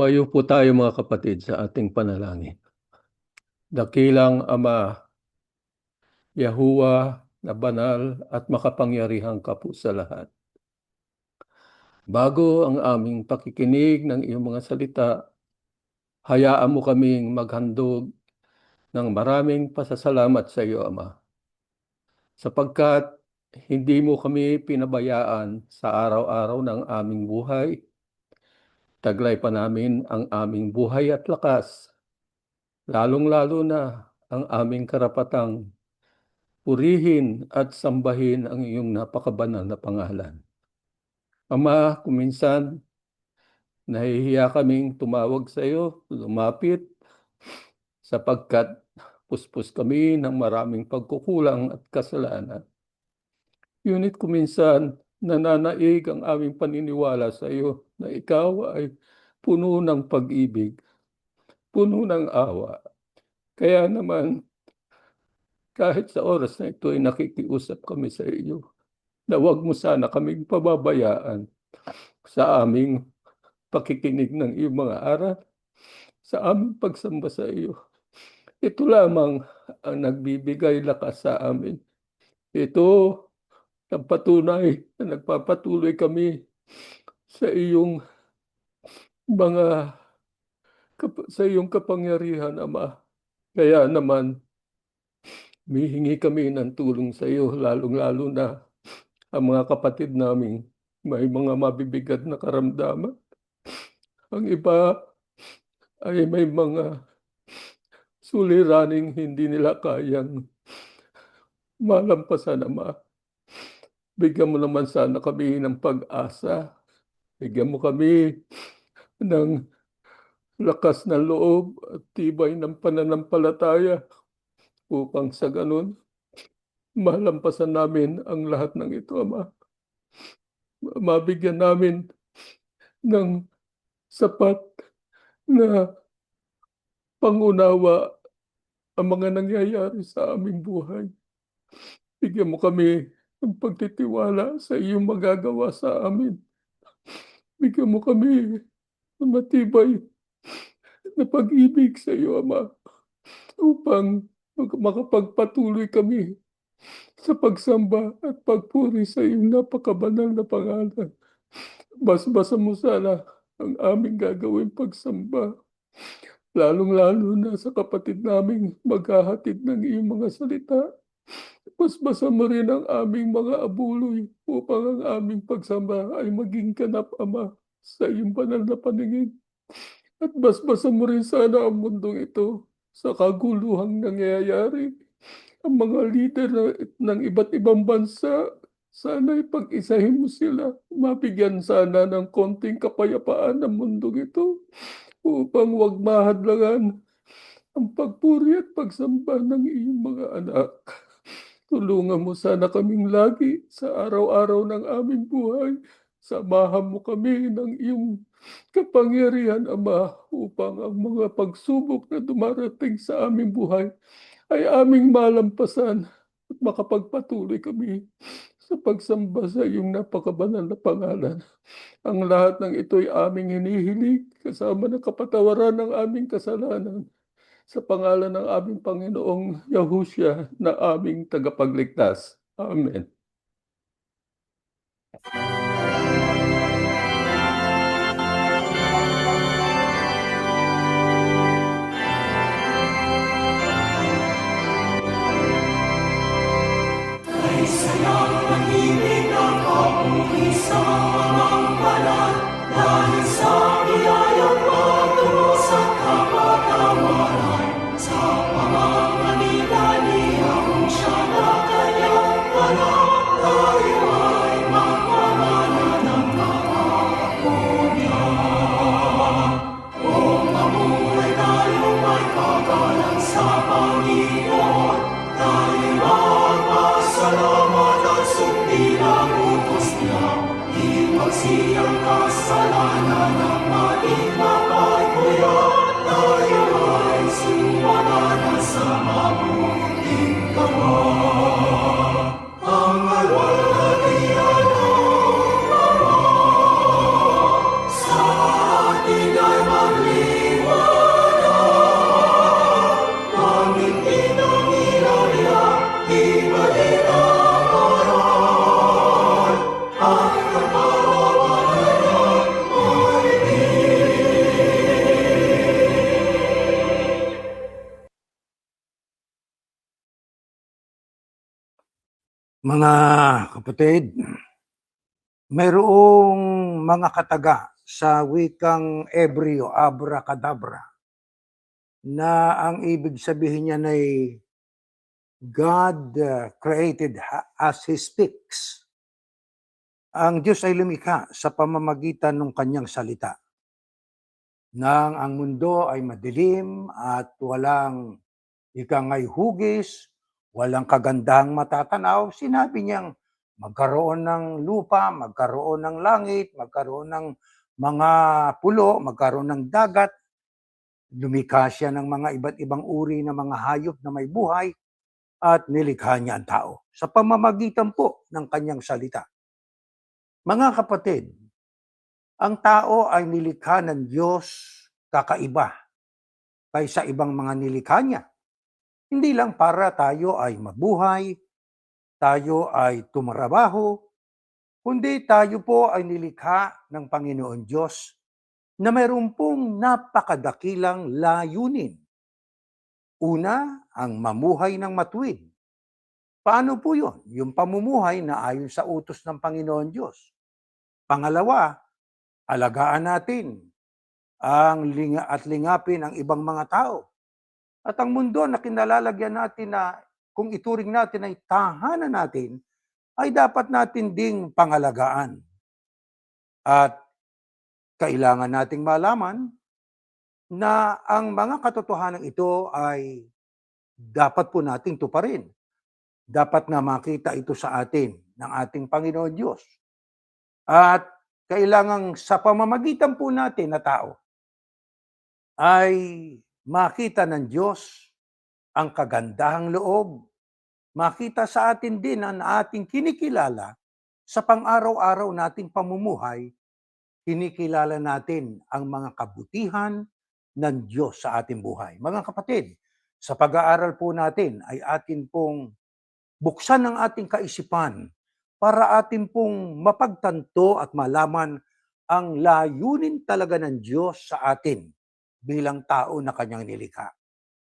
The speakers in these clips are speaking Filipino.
Sumayo po tayo mga kapatid sa ating panalangin. Dakilang Ama, Yahuwa na banal at makapangyarihang ka po sa lahat. Bago ang aming pakikinig ng iyong mga salita, hayaan mo kaming maghandog ng maraming pasasalamat sa iyo, Ama, sapagkat hindi mo kami pinabayaan sa araw-araw ng aming buhay. Taglay pa namin ang aming buhay at lakas, lalong-lalo na ang aming karapatang purihin at sambahin ang iyong napakabanal na pangalan. Ama, kuminsan nahihiya kaming tumawag sa iyo, lumapit, sapagkat puspos kami ng maraming pagkukulang at kasalanan. Ngunit kuminsan nananaig ang aming paniniwala sa iyo na ikaw ay puno ng pag-ibig, puno ng awa. Kaya naman, kahit sa oras na ito ay nakikiusap kami sa iyo, na huwag mo sana kaming pababayaan sa aming pakikinig ng iyong mga aral, sa aming pagsamba sa iyo. Ito lamang ang nagbibigay lakas sa amin. Ito ang patunay na nagpapatuloy kami sa iyong sa iyong kapangyarihan, Ama. Kaya naman, humihingi kami ng tulong sa iyo, lalong-lalo na ang mga kapatid namin may mga mabibigat na karamdaman. Ang iba ay may mga suliraning hindi nila kayang malampasan, Ama. Bigyan mo naman sana kami ng pag-asa. Bigyan mo kami ng lakas ng loob at tibay ng pananampalataya upang sa ganun malampasan namin ang lahat ng ito, Ama. Mabigyan namin ng sapat na pangunawa ang mga nangyayari sa aming buhay. Bigyan mo kami ng pagtitiwala sa iyong magagawa sa amin. Bigyan mo kami ng matibay na pag-ibig sa iyo, Ama, upang makapagpatuloy kami sa pagsamba at pagpuri sa iyong napakabanal na pangalan. Basbasan mo sana ang aming gagawin pagsamba, lalong-lalo na sa kapatid naming maghahatid ng iyong mga salita. Basbasan mo rin ang aming mga abuloy upang ang aming pagsamba ay maging ganap, Ama, sa iyong banal na paningin. At basbasan mo rin sana ang mundong ito sa kaguluhang nangyayari. Ang mga leader ng iba't ibang bansa, sana ipag-isahin mo sila. Mabigyan sana ng konting kapayapaan ang mundong ito upang huwag mahadlangan ang pagpuri at pagsamba ng iyong mga anak. Tulungan mo sana kaming lagi sa araw-araw ng aming buhay. Samahan mo kami ng iyong kapangyarihan, Ama, upang ang mga pagsubok na dumarating sa aming buhay ay aming malampasan at makapagpatuloy kami sa pagsamba sa iyong napakabanal na pangalan. Ang lahat ng ito'y aming hinihiling kasama ng kapatawaran ng aming kasalanan sa pangalan ng aming Panginoong Yahushua na aming tagapagligtas. Amen. Siyang kasalanan ng ating mapagkuya, tayo ay sumalanan sa mabuting gawa. Ang alwalhatian ng Ama sa ating ay Mga kapatid, mayroong mga kataga sa wikang Ebreo, abracadabra, na ang ibig sabihin niyan ay God created as He speaks. Ang Diyos ay lumikha sa pamamagitan ng kanyang salita. Nang ang mundo ay madilim at walang ikangay hugis, walang kagandahang matatanaw, sinabi niyang magkaroon ng lupa, magkaroon ng langit, magkaroon ng mga pulo, magkaroon ng dagat. Lumikha siya ng mga iba't ibang uri ng mga hayop na may buhay at nilikha niya ang tao sa pamamagitan po ng kanyang salita. Mga kapatid, ang tao ay nilikha ng Diyos kakaiba kaysa ibang mga nilikha niya. Hindi lang para tayo ay mabuhay, tayo ay tumarabaho, kundi tayo po ay nilikha ng Panginoon Diyos na mayroon pong napakadakilang layunin. Una, ang mamuhay ng matuwid. Paano po yun? Yung pamumuhay na ayon sa utos ng Panginoon Diyos. Pangalawa, alagaan natin ang lingapin ang ibang mga tao. At ang mundo na kinalalagyan natin na kung ituring natin ay tahanan natin, ay dapat natin ding pangalagaan. At kailangan nating malaman na ang mga katotohanan ito ay dapat po nating tuparin. Dapat na makita ito sa atin ng ating Panginoon Diyos. At kailangan sa pamamagitan po natin na tao ay makita ng Diyos ang kagandahang loob, makita sa atin din ang ating kinikilala sa pang-araw-araw nating pamumuhay, kinikilala natin ang mga kabutihan ng Diyos sa ating buhay. Mga kapatid, sa pag-aaral po natin ay atin pong buksan ang ating kaisipan para atin pong mapagtanto at malaman ang layunin talaga ng Diyos sa atin bilang tao na kanyang nilikha.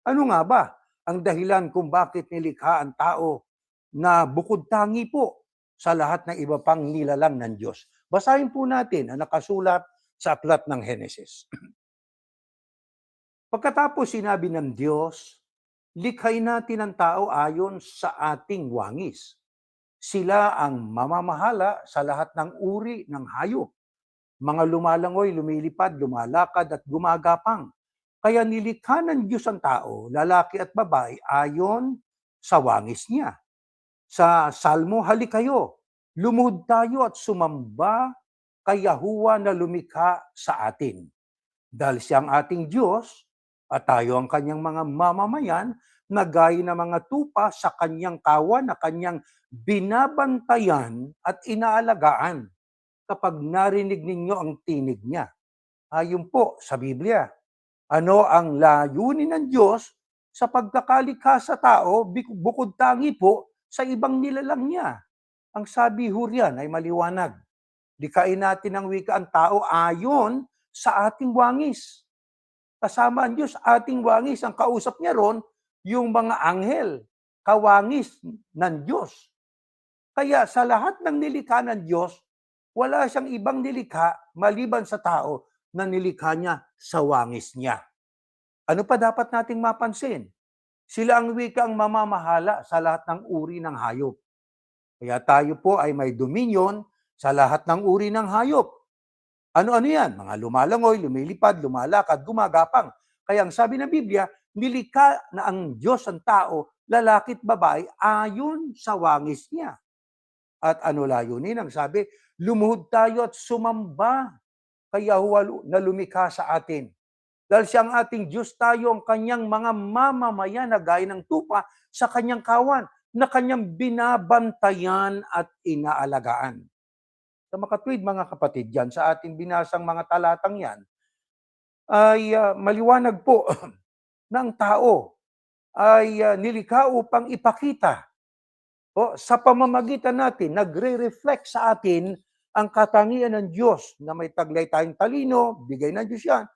Ano nga ba ang dahilan kung bakit nilikha ang tao na bukod tangi po sa lahat ng iba pang nilalang ng Diyos? Basahin po natin ang nakasulat sa aklat ng Henesis. Pagkatapos sinabi ng Diyos, likhain natin ang tao ayon sa ating wangis. Sila ang mamamahala sa lahat ng uri ng hayop. Mga lumalangoy, lumilipad, lumalakad at gumagapang. Kaya nilikha ng Diyos ang tao, lalaki at babae, ayon sa wangis niya. Sa Salmo, halikayo, lumuhod tayo at sumamba kay Yahuwah na lumikha sa atin. Dahil siya ang ating Diyos at tayo ang kanyang mga mamamayan na gaya ng mga tupa sa kanyang kawan na kanyang binabantayan at inaalagaan kapag narinig ninyo ang tinig niya. Ayon po sa Biblia, ano ang layunin ng Diyos sa pagkakalikha sa tao bukod tangi po sa ibang nilalang niya. Ang sabi ho riyan ay maliwanag. Likhain natin ang wika ang tao ayon sa ating wangis. Kasama ang Diyos, ating wangis. Ang kausap niya ron, yung mga anghel, kawangis ng Diyos. Kaya sa lahat ng nilikha ng Diyos, wala siyang ibang nilikha maliban sa tao na nilikha niya sa wangis niya. Ano pa dapat nating mapansin? Sila ang wika ang mamamahala sa lahat ng uri ng hayop. Kaya tayo po ay may dominion sa lahat ng uri ng hayop. Ano-ano yan? Mga lumalangoy, lumilipad, lumalakad, gumagapang. Kaya ang sabi ng Biblia, nilikha na ang Diyos ang tao, lalaki at babae, ayon sa wangis niya. At ano layunin? Ang sabi, lumuhod tayo at sumamba kay Yahuwah na lumikha sa atin. Dahil siya ang ating Diyos, tayo ang kanyang mga mamamayan na gaya ng tupa sa kanyang kawan na kanyang binabantayan at inaalagaan. Sa makatwid mga kapatid, dyan sa ating binasang mga talatang yan, ay maliwanag po na ang tao ay nilikha upang ipakita sa pamamagitan natin, nagre-reflect sa atin ang katangian ng Diyos na may taglay tayong talino, bigay ng Diyos yan.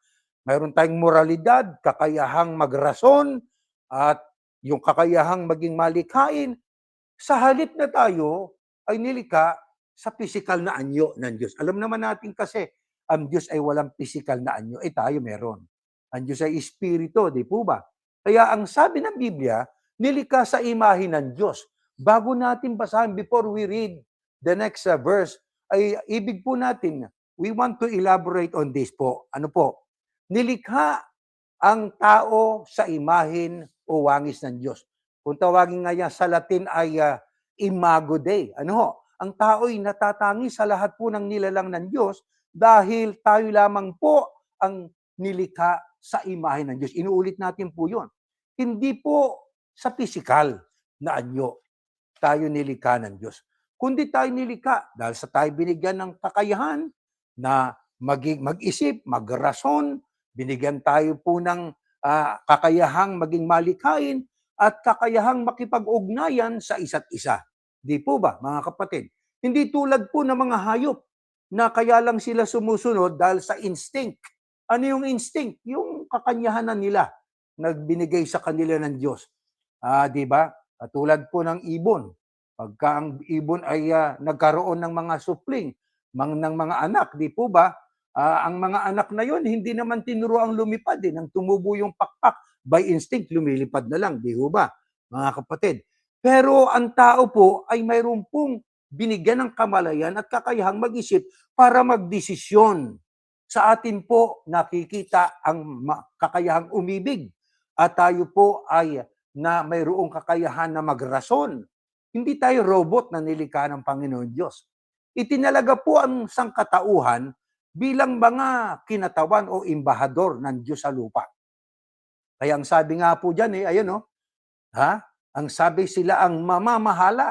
Mayroon tayong moralidad, kakayahang magrason, at yung kakayahang maging malikhain, Sa halip na tayo ay nilikha sa pisikal na anyo ng Diyos. Alam naman natin kasi, ang Diyos ay walang pisikal na anyo, tayo meron. Ang Diyos ay espiritu, di po ba? Kaya ang sabi ng Biblia, nilikha sa imahe ng Diyos. Bago natin basahin, before we read the next verse, ay ibig po natin, we want to elaborate on this po. Ano po? Nilikha ang tao sa imahin o wangis ng Diyos. Kung tawagin nga yan sa Latin ay imago Dei. Ano ho? Ang tao'y natatangi sa lahat po ng nilalang ng Diyos dahil tayo lamang po ang nilikha sa imahe ng Diyos. Inuulit natin po yun. Hindi po sa pisikal na anyo tayo nilikha ng Diyos. Kundi tayo nilikha dahil sa tayo binigyan ng kakayahan na mag-isip, magrason, binigyan tayo po ng kakayahang maging malikhain at kakayahang makipag-ugnayan sa isa't isa. Di po ba, mga kapatid? Hindi tulad po ng mga hayop na kaya lang sila sumusunod dahil sa instinct. Ano yung instinct? Yung kakanyahan nila nagbinigay sa kanila ng Diyos. Di ba? Tulad po ng ibon. Pagka ang ibon ay nagkaroon ng mga supling, ng mga anak, di po ba? Ang mga anak na yon hindi naman tinuro ang lumipad. Nang tumubo yung pakpak, by instinct, lumilipad na lang. Di ba, mga kapatid? Pero ang tao po ay mayroon pong binigyan ng kamalayan at kakayahang mag-isip para magdesisyon. Sa atin po nakikita ang kakayahang umibig at tayo po ay na mayroong kakayahan na magrason. Hindi tayo robot na nilikha ng Panginoon Diyos. Itinalaga po ang sangkatauhan bilang mga kinatawan o imbahador ng Diyos sa lupa. Kaya ang sabi nga po dyan, ayun ang sabi sila ang mamamahala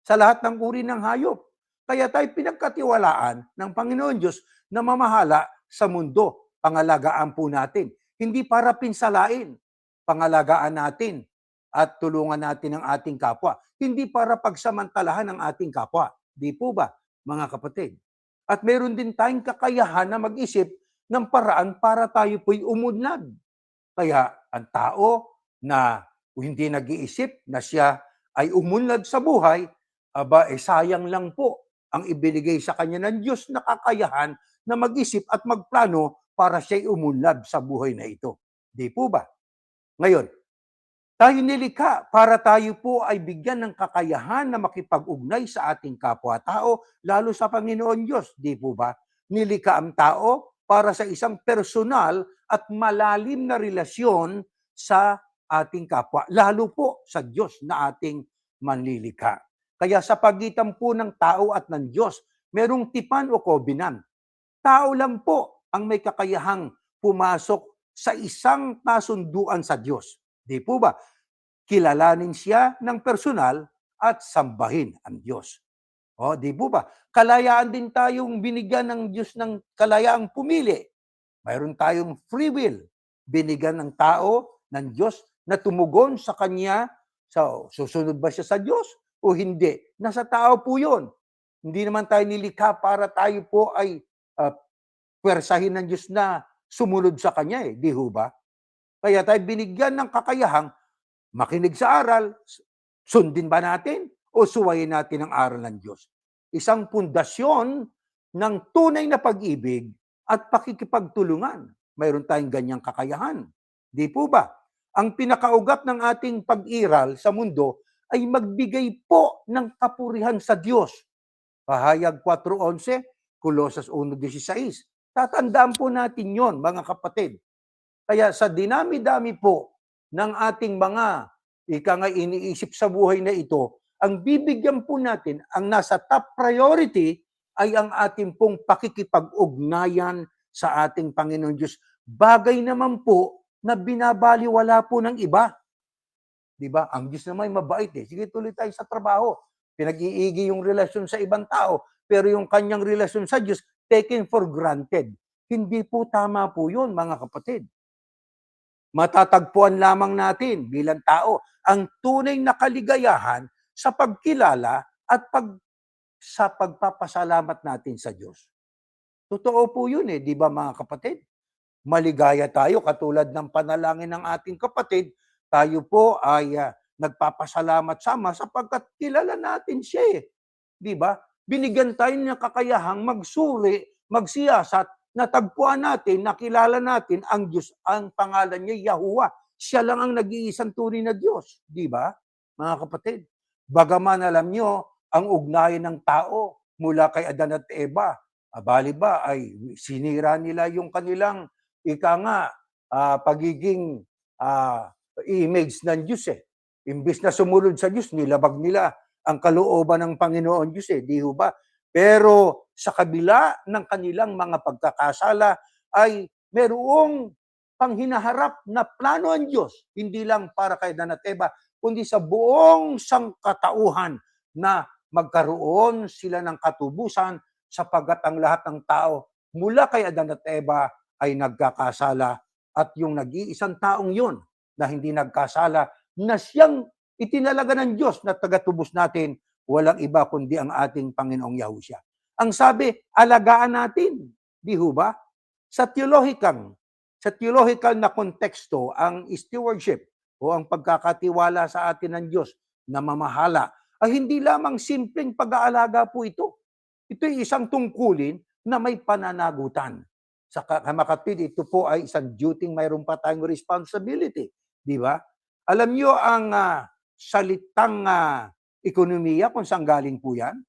sa lahat ng uri ng hayop. Kaya tayo pinagkatiwalaan ng Panginoon Diyos na mamahala sa mundo. Pangalagaan po natin. Hindi para pinsalain. Pangalagaan natin at tulungan natin ang ating kapwa. Hindi para pagsamantalahan ang ating kapwa. Di po ba, mga kapatid? At meron din tayong kakayahan na mag-isip ng paraan para tayo po'y umunlad. Kaya ang tao na hindi nag-iisip na siya ay umunlad sa buhay, sayang lang po ang ibinigay sa kanya ng Diyos na kakayahan na mag-isip at magplano para siya'y umunlad sa buhay na ito. Di po ba? Ngayon, tayo nilikha para tayo po ay bigyan ng kakayahan na makipag-ugnay sa ating kapwa-tao, lalo sa Panginoon Diyos. Di po ba? Nilikha ang tao para sa isang personal at malalim na relasyon sa ating kapwa, lalo po sa Diyos na ating manlilikha. Kaya sa pagitan po ng tao at ng Diyos, merong tipan o covenant. Tao lang po ang may kakayahang pumasok sa isang kasunduan sa Diyos. Di po ba? Kilalanin siya ng personal at sambahin ang Diyos. Di po ba? Kalayaan din tayong binigyan ng Diyos ng kalayaang pumili. Mayroon tayong free will. Binigyan ng tao ng Diyos na tumugon sa Kanya. So, susunod ba siya sa Diyos o hindi? Nasa tao po yun. Hindi naman tayo nilikha para tayo po ay pwersahin ng Diyos na sumunod sa Kanya. Di ho ba? Kaya tayo binigyan ng kakayahang makinig sa aral, sundin ba natin o suwayin natin ang aral ng Diyos? Isang pundasyon ng tunay na pag-ibig at pakikipagtulungan. Mayroon tayong ganyang kakayahan. Di po ba? Ang pinakaugat ng ating pag-iral sa mundo ay magbigay po ng kapurihan sa Diyos. Pahayag 4:11, Colosas 1:16. Tatandaan po natin yon, mga kapatid. Kaya sa dinami-dami po ng ating mga iniisip sa buhay na ito, ang bibigyan po natin, ang nasa top priority ay ang ating pong pakikipag-ugnayan sa ating Panginoon Diyos. Bagay naman po na binabaliwala po ng iba. Di ba? Ang Diyos naman ay mabait Sige, tuloy tayo sa trabaho. Pinag-iigi yung relasyon sa ibang tao, pero yung kanyang relasyon sa Diyos, taken for granted. Hindi po tama po yun, mga kapatid. Matatagpuan lamang natin bilang tao ang tunay na kaligayahan sa pagkilala at sa pagpapasalamat natin sa Diyos. Totoo po yun di ba mga kapatid? Maligaya tayo katulad ng panalangin ng ating kapatid, tayo po ay nagpapasalamat sama sapagkat kilala natin siya eh. Di ba? Binigyan tayo ng kakayahang magsuri, magsiyasat, natagpuan natin, nakilala natin ang Diyos, ang pangalan niya Yahuwah. Siya lang ang nag-iisang tunay na Diyos. Di ba, mga kapatid? Bagaman alam nyo, ang ugnayan ng tao mula kay Adan at Eva, bali ba ay sinira nila yung kanilang pagiging image ng Diyos eh. Imbis na sumunod sa Diyos, nilabag nila ang kalooban ng Panginoon Diyos eh, di ba? Pero sa kabila ng kanilang mga pagkakasala ay merong panghinaharap na plano ang Diyos, hindi lang para kay Adan at Eva, kundi sa buong sangkatauhan na magkaroon sila ng katubusan sapagkat ang lahat ng tao mula kay Adan at Eva ay nagkakasala at yung nag-iisang taong yun na hindi nagkasala na siyang itinalaga ng Diyos na tagatubos natin, walang iba kundi ang ating Panginoong Yahushua. Ang sabi, alagaan natin. Di ho ba? Sa theological na konteksto, ang stewardship o ang pagkakatiwala sa atin ng Diyos na mamahala ay hindi lamang simpleng pag-aalaga po ito. Ito'y isang tungkulin na may pananagutan. Sa kamakatid, ito po ay isang duty, mayroon pa tayong responsibility. Di ba? Alam nyo ang salitang ekonomiya kung saan galing po yan?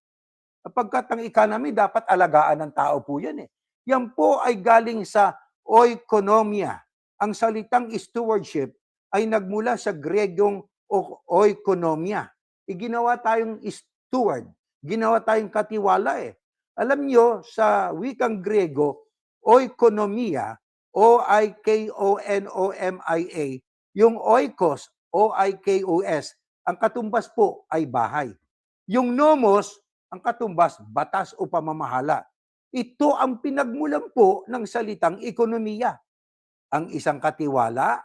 Kapagkat ang economy, dapat alagaan ng tao po yan eh. Yan po ay galing sa oikonomia. Ang salitang stewardship ay nagmula sa Gregong oikonomia. Iginawa tayong steward, ginawa tayong katiwala eh. Alam nyo, sa wikang Grego, oikonomia, O-I-K-O-N-O-M-I-A, yung oikos, O-I-K-O-S, ang katumbas po ay bahay. Yung nomos, ang katumbas, batas o pamamahala. Ito ang pinagmulan po ng salitang ekonomiya. Ang isang katiwala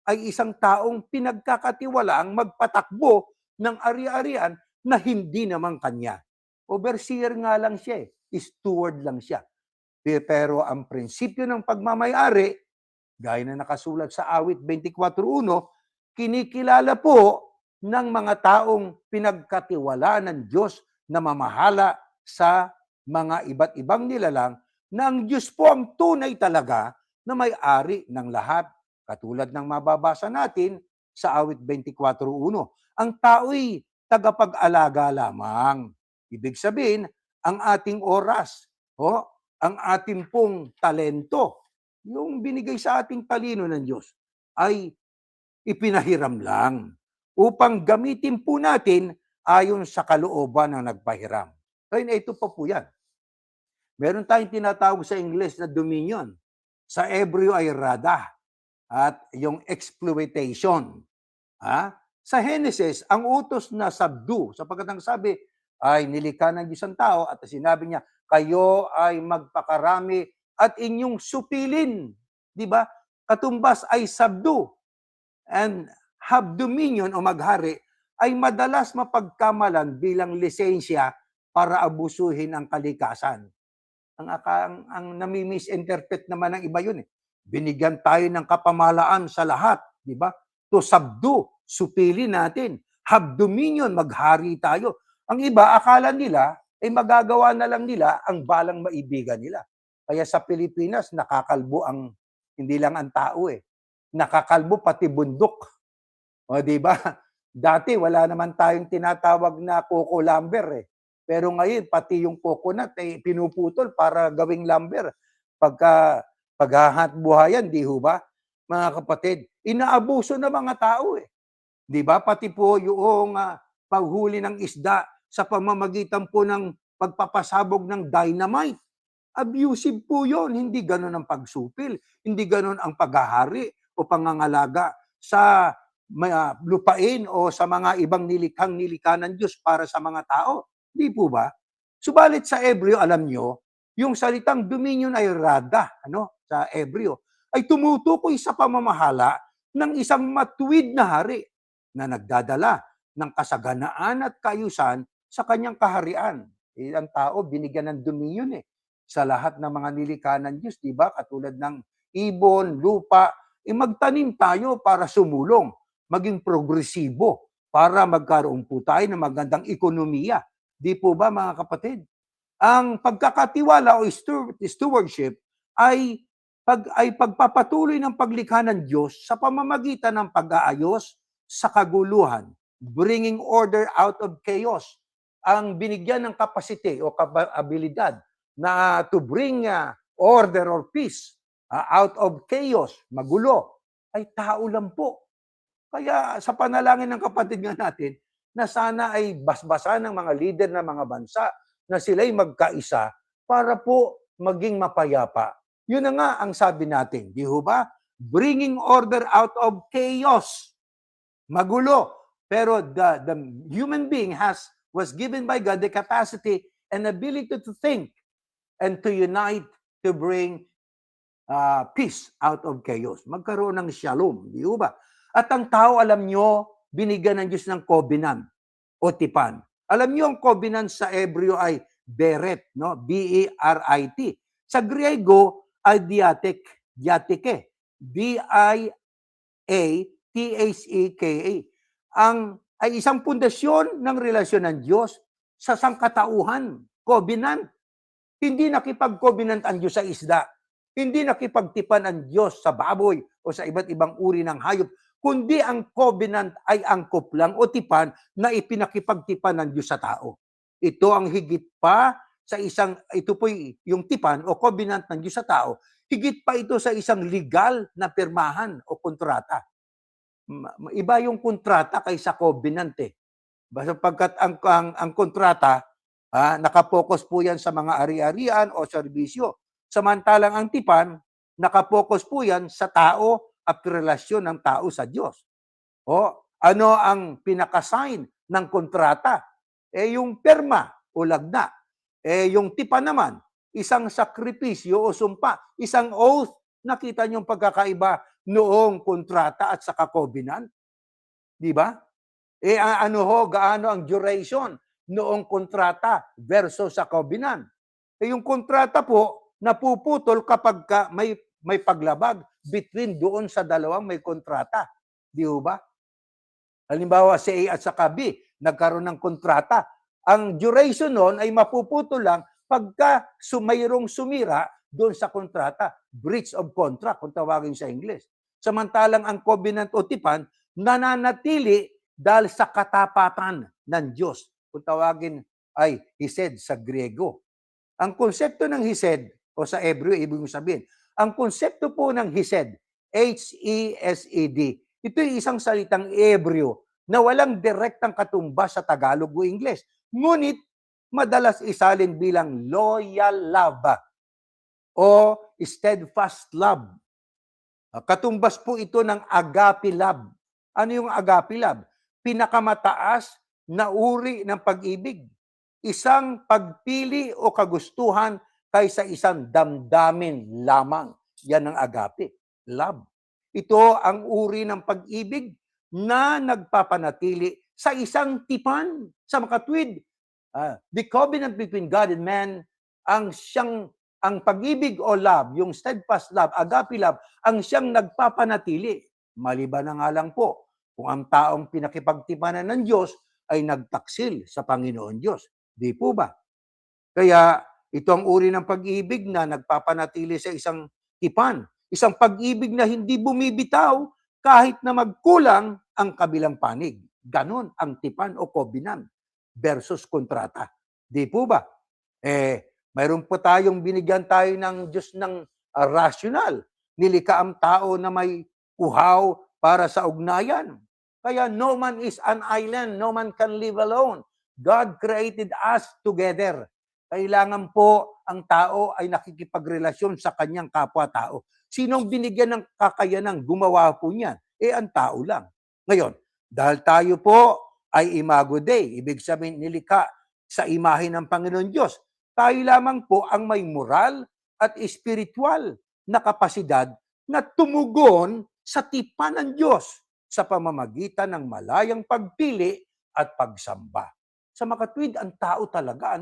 ay isang taong pinagkakatiwalaang magpatakbo ng ari-arian na hindi naman kanya. Overseer nga lang siya eh. Steward lang siya. Pero ang prinsipyo ng pagmamayari, gaya na nakasulat sa awit 24.1, kinikilala po ng mga taong pinagkatiwalaan ng Diyos na mamahala sa mga iba't ibang nilalang na ang Diyos po ang tunay talaga na may-ari ng lahat. Katulad ng mababasa natin sa awit 24.1. Ang tao'y tagapag-alaga lamang. Ibig sabihin, ang ating oras, ang ating pong talento, yung binigay sa ating talino ng Diyos, ay ipinahiram lang upang gamitin po natin ayon sa kalooban ng nagpahiram. Kaya ito pa po yan. Meron tayong tinatawag sa English na dominion. Sa Hebreo ay rada at yung exploitation. Sa Genesis, ang utos na subdue, sapagkat ang sabi ay nilikha ng Diyos ang tao at sinabi niya, kayo ay magpakarami at inyong supilin. Di ba? Katumbas ay subdue. And have dominion o maghari ay madalas mapagkamalan bilang lisensya para abusuhin ang kalikasan. Ang nami-misinterpret naman ng iba yun eh. Binigyan tayo ng kapamalaan sa lahat, di ba? To subdue, supili natin. Have dominion, maghari tayo. Ang iba, akala nila, ay magagawa na lang nila ang balang maibigan nila. Kaya sa Pilipinas, nakakalbo ang, hindi lang ang tao eh. Nakakalbo pati bundok. O di ba? Dati wala naman tayong tinatawag na coco lumber eh. Pero ngayon, pati yung coconut ay pinuputol para gawing lumber. Paghahat buhayan, di ho ba? Mga kapatid, inaabuso ng mga tao eh. Di ba? Pati po yung paghuli ng isda sa pamamagitan po ng pagpapasabog ng dynamite. Abusive po yun. Hindi ganun ang pagsupil. Hindi ganun ang paghahari o pangangalaga sa lupain o sa mga ibang nilikha ng Diyos para sa mga tao. Di po ba? Subalit sa Hebreo, alam nyo, yung salitang dominion ay rada, sa Hebreo, ay tumutukoy sa pamamahala ng isang matuwid na hari na nagdadala ng kasaganaan at kaayusan sa kanyang kaharian. Ang tao, binigyan ng dominion sa lahat ng mga nilikha ng Diyos, di ba? Katulad ng ibon, lupa, magtanim tayo para sumulong, maging progresibo. para magkaroon po tayo ng magandang ekonomiya. Di po ba, mga kapatid? Ang pagkakatiwala o stewardship ay pagpapatuloy ng paglikha ng Diyos sa pamamagitan ng pag-aayos sa kaguluhan, bringing order out of chaos. Ang binigyan ng kapasite o abilidad na to bring order or peace out of chaos, magulo, ay tao lang po. Kaya sa panalangin ng kapatid nga natin, na sana ay basbasan ng mga leader ng mga bansa na sila'y magkaisa para po maging mapayapa. Yun na nga ang sabi natin, di ho ba? Bringing order out of chaos. Magulo. Pero the human being was given by God the capacity and ability to think and to unite to bring peace out of chaos. Magkaroon ng shalom, di ba? At ang tao, alam nyo, binigyan ng Diyos ng covenant o tipan. Alam nyo, ang covenant sa Hebreo ay beret, no? B-E-R-I-T. Sa Griego ay diateke. D-I-A-T-H-E-K-A. Ay isang pundasyon ng relasyon ng Diyos sa sangkatauhan, covenant. Hindi nakipag-covenant ang Diyos sa isda. Hindi nakipagtipan ang Diyos sa baboy o sa iba't ibang uri ng hayop, kundi ang covenant ay angkop lang o tipan na ipinakipagtipan ng Diyos sa tao. Ito ang higit pa sa ito po yung tipan o covenant ng Diyos sa tao, higit pa ito sa isang legal na pirmahan o kontrata. Iba yung kontrata kaysa covenant eh. Sapagkat ang kontrata, nakapokus po yan sa mga ari-arian o serbisyo. Samantalang ang tipan, nakapokus po yan sa tao at relasyon ng tao sa Diyos. O, ano ang pinaka-sign ng kontrata? Yung perma o lagna. Yung tipan naman, isang sakripisyo o sumpa, isang oath. Nakita niyo yung pagkakaiba noong kontrata at saka covenant? Di ba? Gaano ang duration noong kontrata versus sa covenant? Yung kontrata po, napuputol kapag may paglabag between doon sa dalawang may kontrata. Di ba? Halimbawa, si A at saka B, nagkaroon ng kontrata. Ang duration noon ay mapuputol lang pagka mayroong sumira doon sa kontrata. Breach of contract, kung tawagin sa English. Samantalang ang covenant o tipan, nananatili dahil sa katapatan ng Diyos. Kung tawagin ay Hesed sa Griego. Ang konsepto ng Hesed, o sa Hebreo, ibig sabihin, ang konsepto po ng Hesed, H-E-S-E-D, ito ay isang salitang Hebreo na walang direktang katumbas sa Tagalog o Ingles. Ngunit, madalas isalin bilang loyal love o steadfast love. Katumbas po ito ng agape love. Ano yung agape love? Pinakamataas na uri ng pag-ibig. Isang pagpili o kagustuhan kaysa isang damdamin lamang. Yan ang agape, love. Ito ang uri ng pag-ibig na nagpapanatili sa isang tipan, sa makatwid. The covenant between God and man, ang pag-ibig o love, yung steadfast love, agape love, ang siyang nagpapanatili. Maliban na nga lang po, kung ang taong pinakipagtipanan ng Diyos ay nagtaksil sa Panginoon Diyos. Di po ba? Kaya ito ang uri ng pag-ibig na nagpapanatili sa isang tipan. Isang pag-ibig na hindi bumibitaw kahit na magkulang ang kabilang panig. Ganon ang tipan o covenant versus kontrata. Di po ba? Mayroon po tayong binigyan tayo ng Diyos ng rational. Nilikha ang tao na may uhaw para sa ugnayan. Kaya no man is an island, no man can live alone. God created us together. Kailangan po ang tao ay nakikipagrelasyon sa kanyang kapwa-tao. Sinong binigyan ng kakayanang gumawa po niyan? Ang tao lang. Ngayon, dahil tayo po ay Imago Dei, ibig sabihin nilikha sa imahe ng Panginoon Diyos, tayo lamang po ang may moral at spiritual na kapasidad na tumugon sa tipan ng Diyos sa pamamagitan ng malayang pagpili at pagsamba. Sa makatwid, ang tao talaga,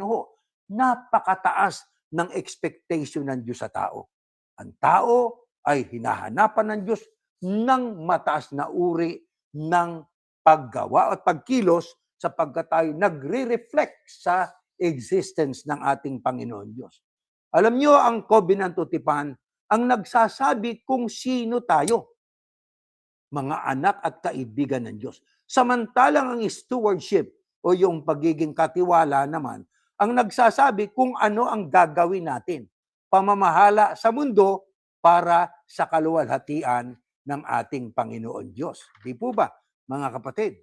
napakataas ng expectation ng Diyos sa tao. Ang tao ay hinahanapan ng Diyos ng mataas na uri ng paggawa at pagkilos sapagkat tayo nagre-reflect sa existence ng ating Panginoon Diyos. Alam nyo, ang covenant o tipan, ang nagsasabi kung sino tayo, mga anak at kaibigan ng Diyos. Samantalang ang stewardship o yung pagiging katiwala naman, ang nagsasabi kung ano ang gagawin natin. Pamamahala sa mundo para sa kaluwalhatian ng ating Panginoon Diyos. Di po ba, mga kapatid?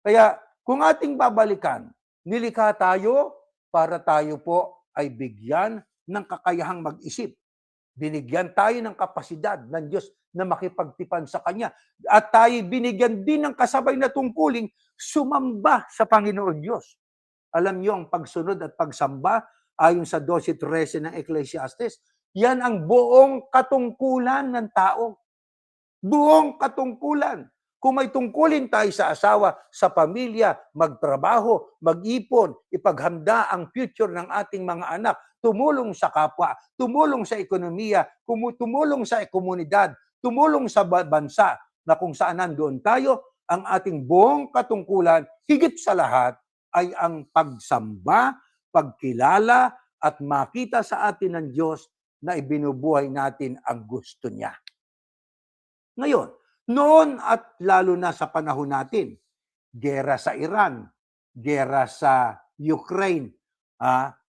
Kaya kung ating babalikan, nilikha tayo para tayo po ay bigyan ng kakayahang mag-isip. Binigyan tayo ng kapasidad ng Diyos na makipagtipan sa Kanya. At tayo binigyan din ng kasabay na tungkuling sumamba sa Panginoon Diyos. Alam niyo, ang pagsunod at pagsamba, ayon sa 12:13 ng Ecclesiastes, yan ang buong katungkulan ng tao. Buong katungkulan. Kung may tungkulin tayo sa asawa, sa pamilya, magtrabaho, mag-ipon, ipaghanda ang future ng ating mga anak, tumulong sa kapwa, tumulong sa ekonomiya, tumulong sa komunidad, tumulong sa bansa na kung saan nandoon tayo, ang ating buong katungkulan, higit sa lahat, ay ang pagsamba, pagkilala, at makita sa atin ng Diyos na ibinubuhay natin ang gusto niya. Ngayon, noon at lalo na sa panahon natin, gera sa Iran, gera sa Ukraine,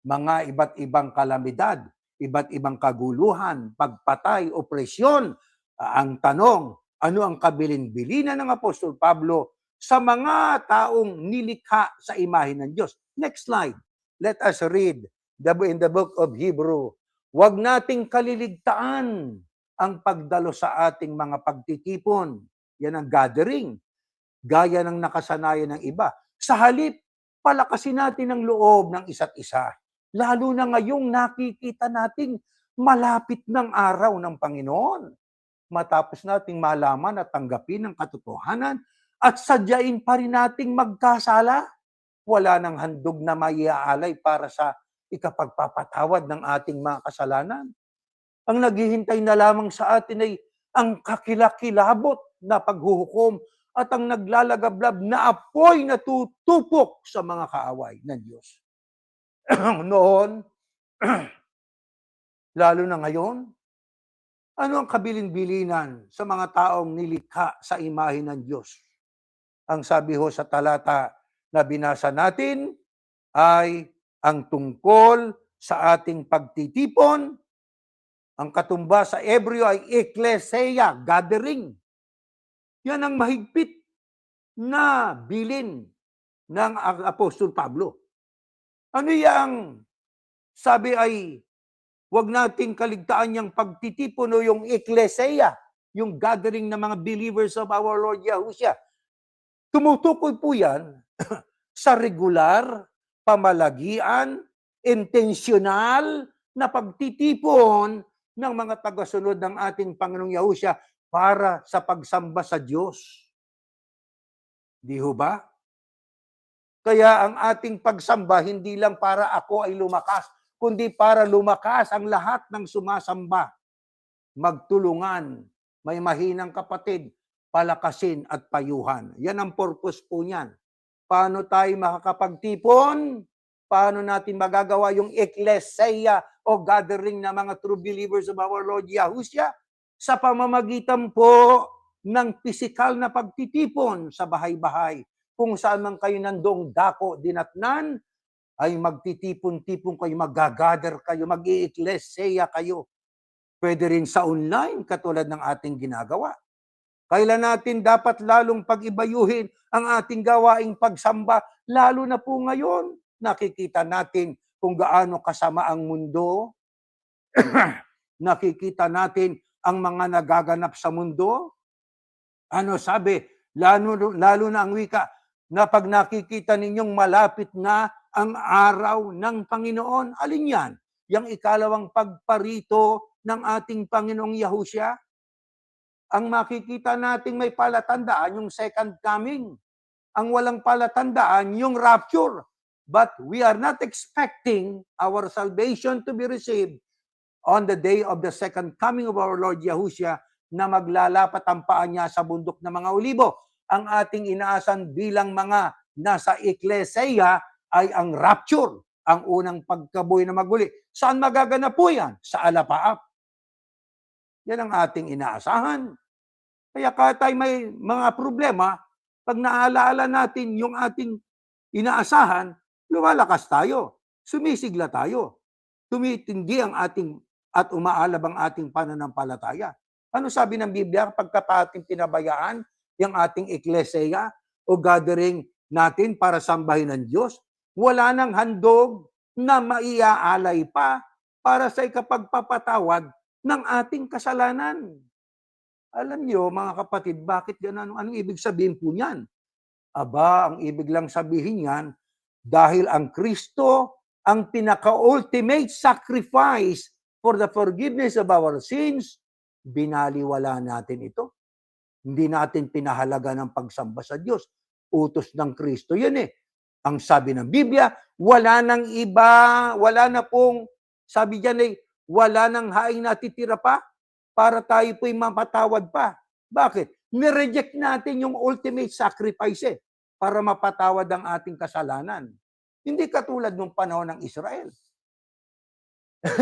mga iba't ibang kalamidad, iba't ibang kaguluhan, pagpatay, opresyon. Ang tanong, ano ang kabilin-bilinan ng Apostol Pablo sa mga taong nilikha sa imahe ng Diyos? Next slide. Let us read in the book of Hebrew. Huwag nating kaliligtaan ang pagdalo sa ating mga pagtitipon. Yan ang gathering. Gaya ng nakasanayan ng iba. Sa halip, palakasin natin ang loob ng isa't isa. Lalo na ngayong nakikita nating malapit ng araw ng Panginoon. Matapos nating malaman at tanggapin ang katotohanan at sadyain pa rin nating magkasala. Wala nang handog na maiaalay para sa ikapagpapatawad ng ating mga kasalanan. Ang naghihintay na lamang sa atin ay ang kakilakilabot na paghuhukom at ang naglalagablab na apoy na tutupok sa mga kaaway ng Diyos. Noon, lalo na ngayon, ano ang kabilin-bilinan sa mga taong nilikha sa imahe ng Diyos? Ang sabi ho sa talata na binasa natin ay ang tungkol sa ating pagtitipon. Ang katumba sa Hebreo ay ecclesia, gathering. Yan ang mahigpit na bilin ng Apostol Pablo. Ano yang sabi ay huwag nating kaligtaan yung pagtitipon o yung ecclesia, yung gathering ng mga believers of our Lord Yahushua. Tumutukoy po yan sa regular, pamalagian, intentional na pagtitipon ng mga tagasunod ng ating Panginoong Yahushua para sa pagsamba sa Diyos. Di ho ba? Kaya ang ating pagsamba hindi lang para ako ay lumakas, kundi para lumakas ang lahat ng sumasamba. Magtulungan, may mahinang kapatid, palakasin at payuhan. Yan ang purpose po niyan. Paano tayo makakapagtipon? Paano natin magagawa yung ecclesia o gathering ng mga true believers of our Lord Yahushua? Sa pamamagitan po ng pisikal na pagtitipon sa bahay-bahay. Kung saan man kayo nandong dako dinatnan, ay magtitipon-tipon kayo, mag-gather kayo, mag-i-ecclesia kayo. Pwede rin sa online, katulad ng ating ginagawa. Kailan natin dapat lalong pag-ibayuhin ang ating gawaing pagsamba, lalo na po ngayon. Nakikita natin kung gaano kasama ang mundo. Nakikita natin ang mga nagaganap sa mundo. Ano sabi? Lalo na ang wika na pag nakikita ninyong malapit na ang araw ng Panginoon. Alin yan? Yang ikalawang pagparito ng ating Panginoong Yahushua. Ang makikita nating may palatandaan yung second coming. Ang walang palatandaan yung rapture. But we are not expecting our salvation to be received on the day of the second coming of our Lord Yahushua na maglalapat ang paa niya sa bundok ng mga olibo. ang ating inaasahan bilang mga nasa ekleseya ay ang rapture, ang unang pagkabuhay na maguli. Saan magaganap po yan? Sa alapaap. Yan ang ating inaasahan. Kaya kahit tayo may mga problema, pag naalaala natin yung ating inaasahan, lumalakas tayo, sumisigla tayo, tumitindi ang ating at umaalab ang ating pananampalataya. Ano sabi ng Biblia pagka ating pinabayaan yung ating ekleseya o gathering natin para sambahin ng Diyos? Wala nang handog na maiaalay pa para sa ikapagpapatawad ng ating kasalanan. Alam niyo, mga kapatid, bakit ganun? Anong ibig sabihin po niyan? Aba, ang ibig lang sabihin niyan, dahil ang Kristo ang pinaka-ultimate sacrifice for the forgiveness of our sins, binaliwala natin ito. Hindi natin pinahalaga ng pagsamba sa Diyos. Utos ng Kristo yan eh. Ang sabi ng Biblia, wala nang iba, wala na pong, sabi diyan eh, wala nang haing natitira pa para tayo po'y mapatawad pa. Bakit? Nireject natin yung ultimate sacrifice eh, para mapatawad ang ating kasalanan. Hindi katulad nung panahon ng Israel.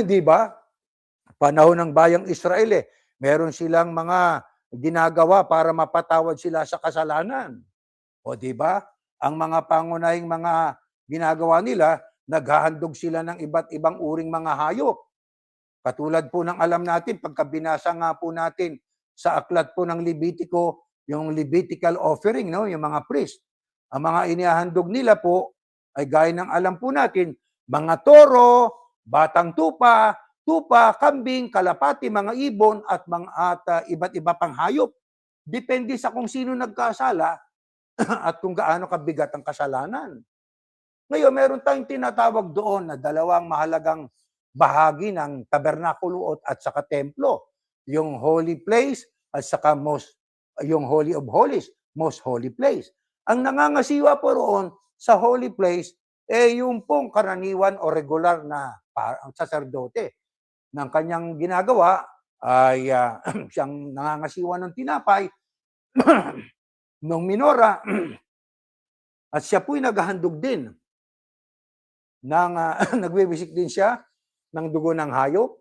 Di ba? Panahon ng bayang Israel eh, meron silang mga ginagawa para mapatawad sila sa kasalanan. O di ba? Ang mga pangunahing mga ginagawa nila, naghahandog sila ng iba't ibang uring mga hayop. Katulad po ng alam natin, pagka binasa nga po natin sa aklat po ng Levitico, yung Levitical offering, no? Yung mga priest. Ang mga inihahandog nila po, ay gaya ng alam po natin, mga toro, batang tupa, kambing, kalapati, mga ibon, at iba't iba pang hayop. Depende sa kung sino nagkasala at kung gaano kabigat ang kasalanan. Ngayon, meron tayong tinatawag doon na dalawang mahalagang bahagi ng tabernakulo at saka templo. Yung holy place at saka yung holy of holies, most holy place. Ang nangangasiwa po roon sa holy place, yung pong karaniwan o regular na saserdote. Ng kanyang ginagawa ay siyang nangangasiwa ng tinapay ng minora at siya po'y naghahandog din ng nagwiwisik din siya ng dugo ng hayop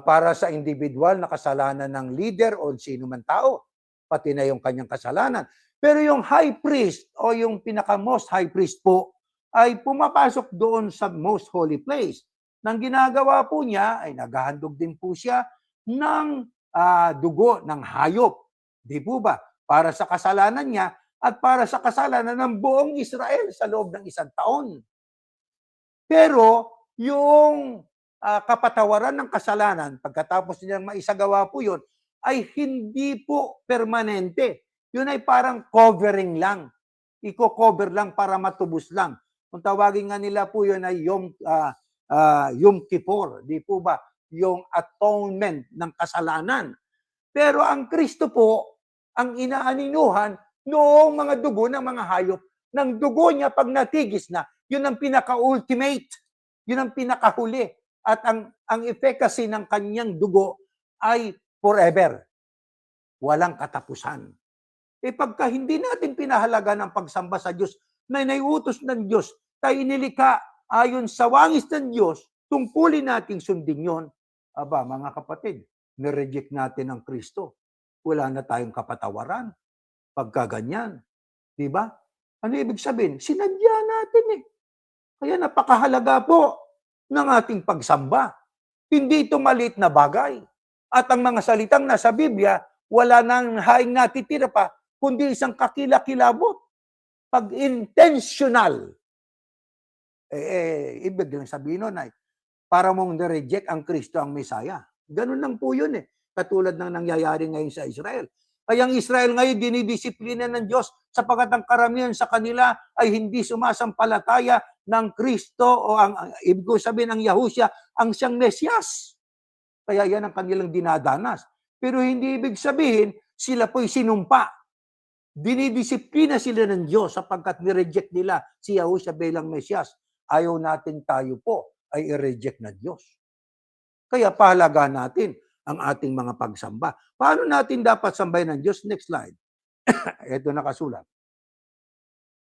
para sa individual na kasalanan ng leader o sino man tao, pati na yung kanyang kasalanan. Pero yung high priest o yung pinaka-most high priest po ay pumapasok doon sa most holy place. Nang ginagawa po niya ay naghahandog din po siya ng dugo ng hayop. Di po ba? Para sa kasalanan niya at para sa kasalanan ng buong Israel sa loob ng 1 taon. Pero yung kapatawaran ng kasalanan, pagkatapos nilang maisagawa po yun, ay hindi po permanente. Yun ay parang covering lang. Iko-cover lang para matubos lang. Kung tawagin nga nila po yun ay Yom Kippur, di po ba? Yung atonement ng kasalanan. Pero ang Kristo po, ang inaaninuhan noong mga dugo ng mga hayop, ng dugo niya pag natigis na, yun ang pinaka-ultimate, yun ang pinakahuli. At ang efficacy ng kanyang dugo ay forever. Walang katapusan. Pagka hindi natin pinahalaga ng pagsamba sa Diyos, na naiutos ng Diyos, tayo inilika ayon sa wangis ng Diyos, tungkulin nating sundin yon. Aba, mga kapatid, nireject natin ang Kristo. Wala na tayong kapatawaran. Pagka ganyan. Diba? Ano ibig sabihin? Sinadya natin eh. Kaya napakahalaga po ng ating pagsamba. Hindi ito maliit na bagay. At ang mga salitang nasa Biblia, wala nang haing natitira pa, kundi isang kakilakilabot. Pag intentional, ibig lang sabihin nun ay, para mong nireject ang Kristo ang Messiah. Ganun lang po yun eh. Katulad ng nangyayari ngayon sa Israel. Kaya ang Israel ngayon dinidisiplina ng Diyos sapagkat ang karamihan sa kanila ay hindi sumasampalataya ng Kristo o ibig ko sabihin ng Yahushua ang siyang Mesyas. Kaya yan ang kanilang dinadanas. Pero hindi ibig sabihin sila po'y sinumpa. Dinidisiplina sila ng Diyos sapagkat nireject nila si Yahushua bilang Mesyas. Ayaw natin tayo po ay i-reject na Diyos. Kaya pahalaga natin ang ating mga pagsamba. Paano natin dapat sambahin ng Diyos? Next slide. Ito nakasulat.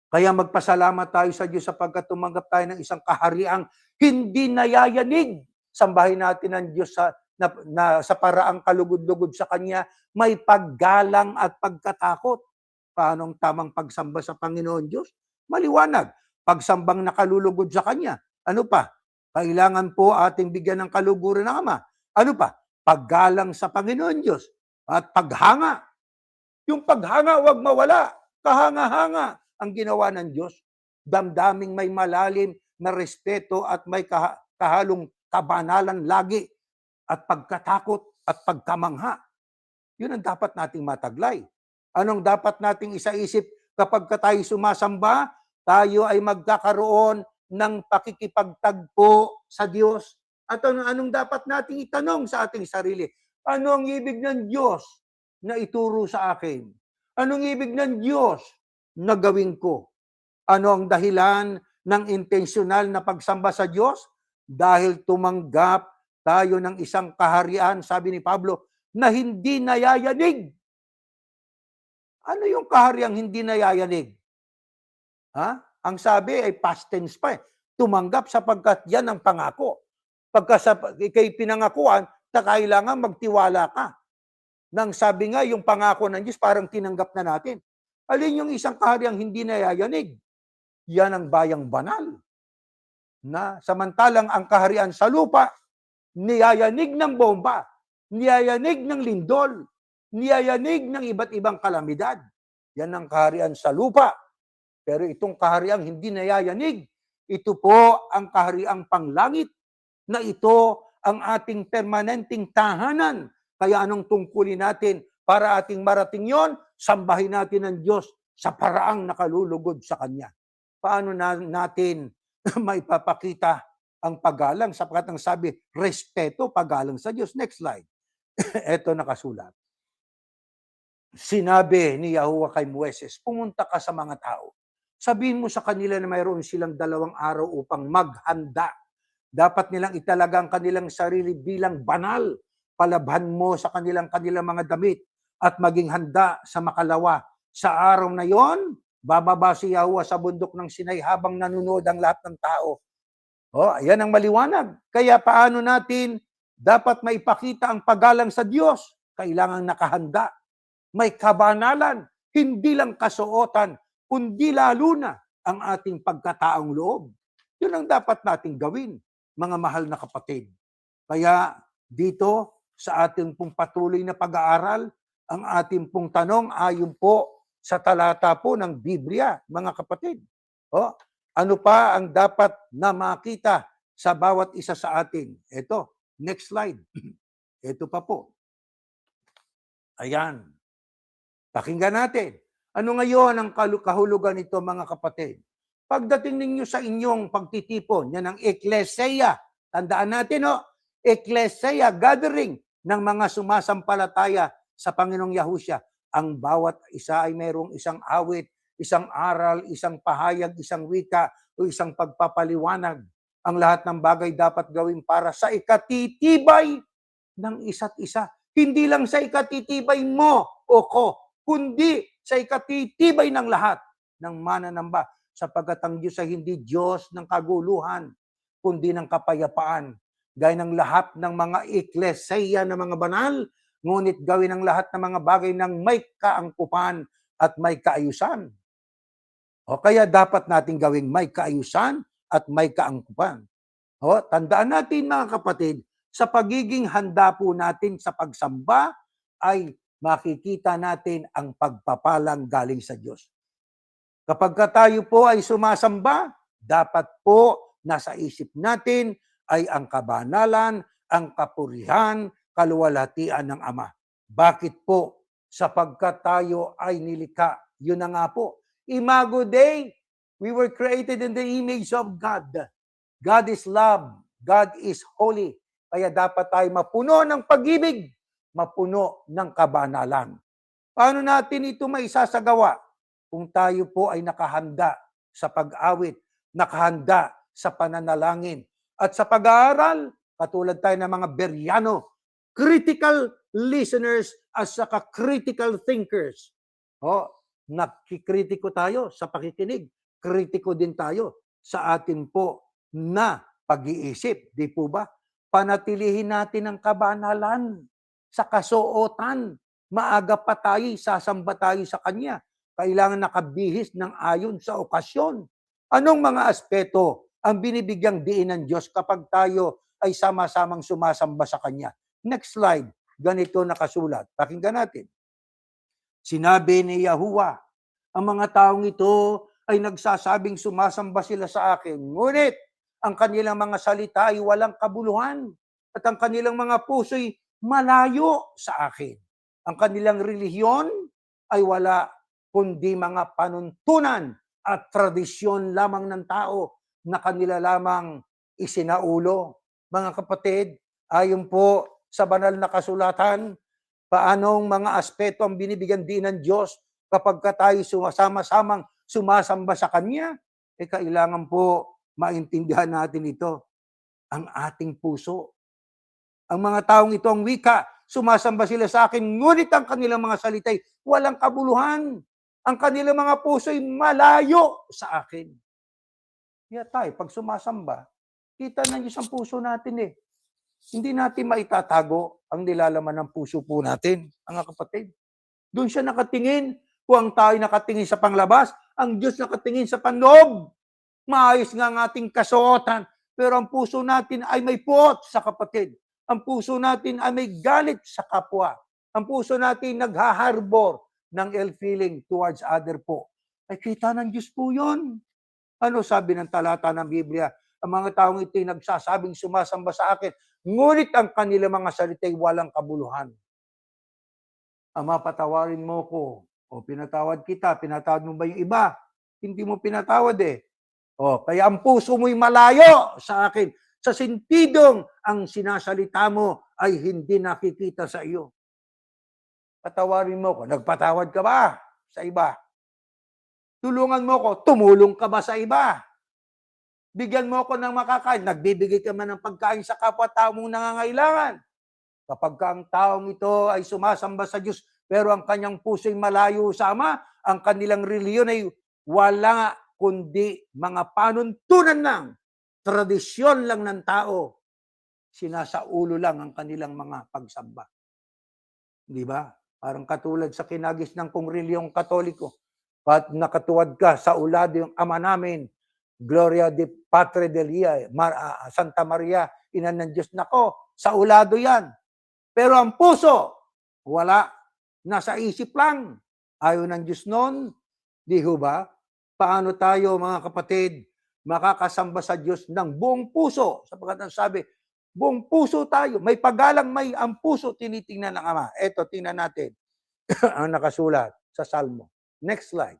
Kaya magpasalamat tayo sa Diyos sapagkat tumanggap tayo ng isang kahariang hindi nayayanig. Sambahin natin ang Diyos sa paraang kalugod-lugod sa Kanya, may paggalang at pagkatakot. Paano ang tamang pagsamba sa Panginoon Diyos? Maliwanag. Pagsambang nakalulugod sa Kanya. Ano pa? Kailangan po ating bigyan ng kaluguran ng Ama. Ano pa? Paggalang sa Panginoon Diyos. At paghanga. Yung paghanga, wag mawala. Kahanga-hanga ang ginawa ng Diyos. Damdaming may malalim na respeto at may kahalong kabanalan lagi at pagkatakot at pagkamangha. Yun ang dapat nating mataglay. Anong dapat nating isaisip kapag tayo sumasamba? Tayo ay magkakaroon ng pakikipagtagpo sa Diyos. At anong dapat nating itanong sa ating sarili? Ano ang ibig ng Diyos na ituro sa akin? Anong ibig ng Diyos na gawin ko? Ano ang dahilan ng intensyonal na pagsamba sa Diyos? Dahil tumanggap tayo ng isang kaharian, sabi ni Pablo, na hindi nayayanig. Ano yung kahariang hindi nayayanig? Ha? Ang sabi ay past tense pa eh. Tumanggap sapagkat yan ang pangako. Pagka kay pinangakuan, na kailangan magtiwala ka. Nang sabi nga, yung pangako ng Diyos, parang tinanggap na natin. Alin yung isang kahariang hindi nayayanig? Yan ang bayang banal. Na samantalang ang kaharian sa lupa, niyayanig ng bomba, niyayanig ng lindol, niyayanig ng iba't ibang kalamidad. Yan ang kaharian sa lupa. Pero itong kahariang hindi nayayanig, ito po ang kahariang panglangit, na ito ang ating permanenteng tahanan. Kaya anong tungkulin natin para ating marating yon? Sambahin natin ang Diyos sa paraang nakalulugod sa Kanya. Paano natin maipapakita ang paggalang? Sapagkat ang sabi, respeto, paggalang sa Diyos. Next slide. Ito nakasulat. Sinabi ni Yahuwah kay Moises, pumunta ka sa mga tao. Sabihin mo sa kanila na mayroon silang 2 araw upang maghanda. Dapat nilang italaga ang kanilang sarili bilang banal. Palabhan mo sa kanilang mga damit at maging handa sa makalawa. Sa araw na yon, bababa si Yahuwah sa bundok ng Sinai habang nanonood ang lahat ng tao. Ayan ang maliwanag. Kaya paano natin dapat maipakita ang paggalang sa Diyos? Kailangan nakahanda. May kabanalan, hindi lang kasuotan, kundi lalo na ang ating pagkataong loob. Yun ang dapat nating gawin, mga mahal na kapatid. Kaya dito sa ating pong patuloy na pag-aaral, ang ating pong tanong ayon po sa talata po ng Biblia, mga kapatid. Ano pa ang dapat na makita sa bawat isa sa atin? Ito, next slide. Ito pa po. Ayan. Pakinggan natin. Ano ngayon ang kahulugan nito, mga kapatid? Pagdating ninyo sa inyong pagtitipon, yan ang eklesiya. Tandaan natin, eklesiya, gathering ng mga sumasampalataya sa Panginoong Yahushua. Ang bawat isa ay mayroong isang awit, isang aral, isang pahayag, isang wika, o isang pagpapaliwanag. Ang lahat ng bagay dapat gawin para sa ikatitibay ng isa't isa. Hindi lang sa ikatitibay mo o ko, kundi sa ikatitibay ng lahat ng mananamba. Sapagkat ang Diyos ay hindi Diyos ng kaguluhan, kundi ng kapayapaan. Gaya ng lahat ng mga eklesiya na mga banal, ngunit gawin ang lahat ng mga bagay ng may kaangkupan at may kaayusan. Kaya dapat natin gawing may kaayusan at may kaangkupan. Tandaan natin, mga kapatid, sa pagiging handa po natin sa pagsamba ay makikita natin ang pagpapalang galing sa Diyos. Kapag tayo po ay sumasamba, dapat po nasa isip natin ay ang kabanalan, ang kapurihan, kaluwalhatian ng Ama. Bakit po? Sapagkat tayo ay nilikha. Yun na nga po. Imago Dei, we were created in the image of God. God is love. God is holy. Kaya dapat tayo mapuno ng pag-ibig, mapuno ng kabanalan. Paano natin ito maisasagawa? Kung tayo po ay nakahanda sa pag-awit, nakahanda sa pananalangin, at sa pag-aaral, katulad tayo ng mga Beryano, critical listeners at saka critical thinkers. Nakikritiko tayo sa pakikinig. Kritiko din tayo sa atin po na pag-iisip. Di po ba? Panatilihin natin ang kabanalan sa kasuotan. Maaga pa tayo, sasamba tayo sa Kanya. Kailangan nakabihis ng ayon sa okasyon. Anong mga aspeto ang binibigyang diin ng Diyos kapag tayo ay sama-samang sumasamba sa Kanya? Next slide. Ganito nakasulat. Pakinggan natin. Sinabi ni Yahuwah, ang mga taong ito ay nagsasabing sumasamba sila sa akin. Ngunit, ang kanilang mga salita ay walang kabuluhan at ang kanilang mga puso'y malayo sa akin. Ang kanilang relihiyon ay wala kundi mga panuntunan at tradisyon lamang ng tao na kanila lamang isinaulo. Mga kapatid, ayon po sa banal na kasulatan, paanong mga aspeto ang binibigyan din ng Diyos kapag tayo sumasama-samang sumasamba sa Kanya? Kailangan po maintindihan natin ito, ang ating puso. Ang mga taong ito ang wika, sumasamba sila sa akin, ngunit ang kanilang mga salita'y walang kabuluhan. Ang kanilang mga puso'y malayo sa akin. Kaya tayo, pag sumasamba, kita ng Diyos ang puso natin eh. Hindi natin maitatago ang nilalaman ng puso po natin, mga kapatid. Doon siya nakatingin. Kung ang tayo nakatingin sa panglabas, ang Diyos nakatingin sa panloob. Maayos nga ang ating kasuotan, pero ang puso natin ay may puot sa kapatid. Ang puso natin ay may galit sa kapwa. Ang puso natin naghaharbor ng ill feeling towards other po. Ay kita ng Diyos po yun. Ano sabi ng talata ng Biblia? Ang mga taong ito'y nagsasabing sumasamba sa akin, ngunit ang kanilang mga salita'y walang kabuluhan. Ama, patawarin mo ko. O pinatawad kita, pinatawad mo ba yung iba? Hindi mo pinatawad eh. O, kaya ang puso mo'y malayo sa akin. Sa sentidong ang sinasalita mo ay hindi nakikita sa iyo. Patawarin mo ko. Nagpatawad ka ba sa iba? Tulungan mo ko. Tumulong ka ba sa iba? Bigyan mo ko ng makakain. Nagbibigay ka man ng pagkain sa kapwa-tao mong nangangailangan. Kapag ang taong ito ay sumasamba sa Diyos, pero ang kanyang puso'y malayo sa Ama, ang kanilang reliyon ay wala kundi mga panuntunan lang, tradisyon lang ng tao. Sinasaulo lang ang kanilang mga pagsamba. Di ba? Parang katulad sa kinagis ng kong reliyong Katoliko. At nakatuwad ka sa ulado yung Ama namin, Gloria de Patre Delia, Santa Maria, Ina ng Diyos. Nako, sa ulado yan. Pero ang puso, wala. Nasa isip lang. Ayaw ng Diyos noon. Di ho ba? Paano tayo, mga kapatid, makakasamba sa Diyos ng buong puso? Sapagkat ang sabi, buong puso tayo. May paggalang, may ang puso tinitingnan ng Ama. Eto, tingnan natin ang nakasulat sa Salmo. Next slide.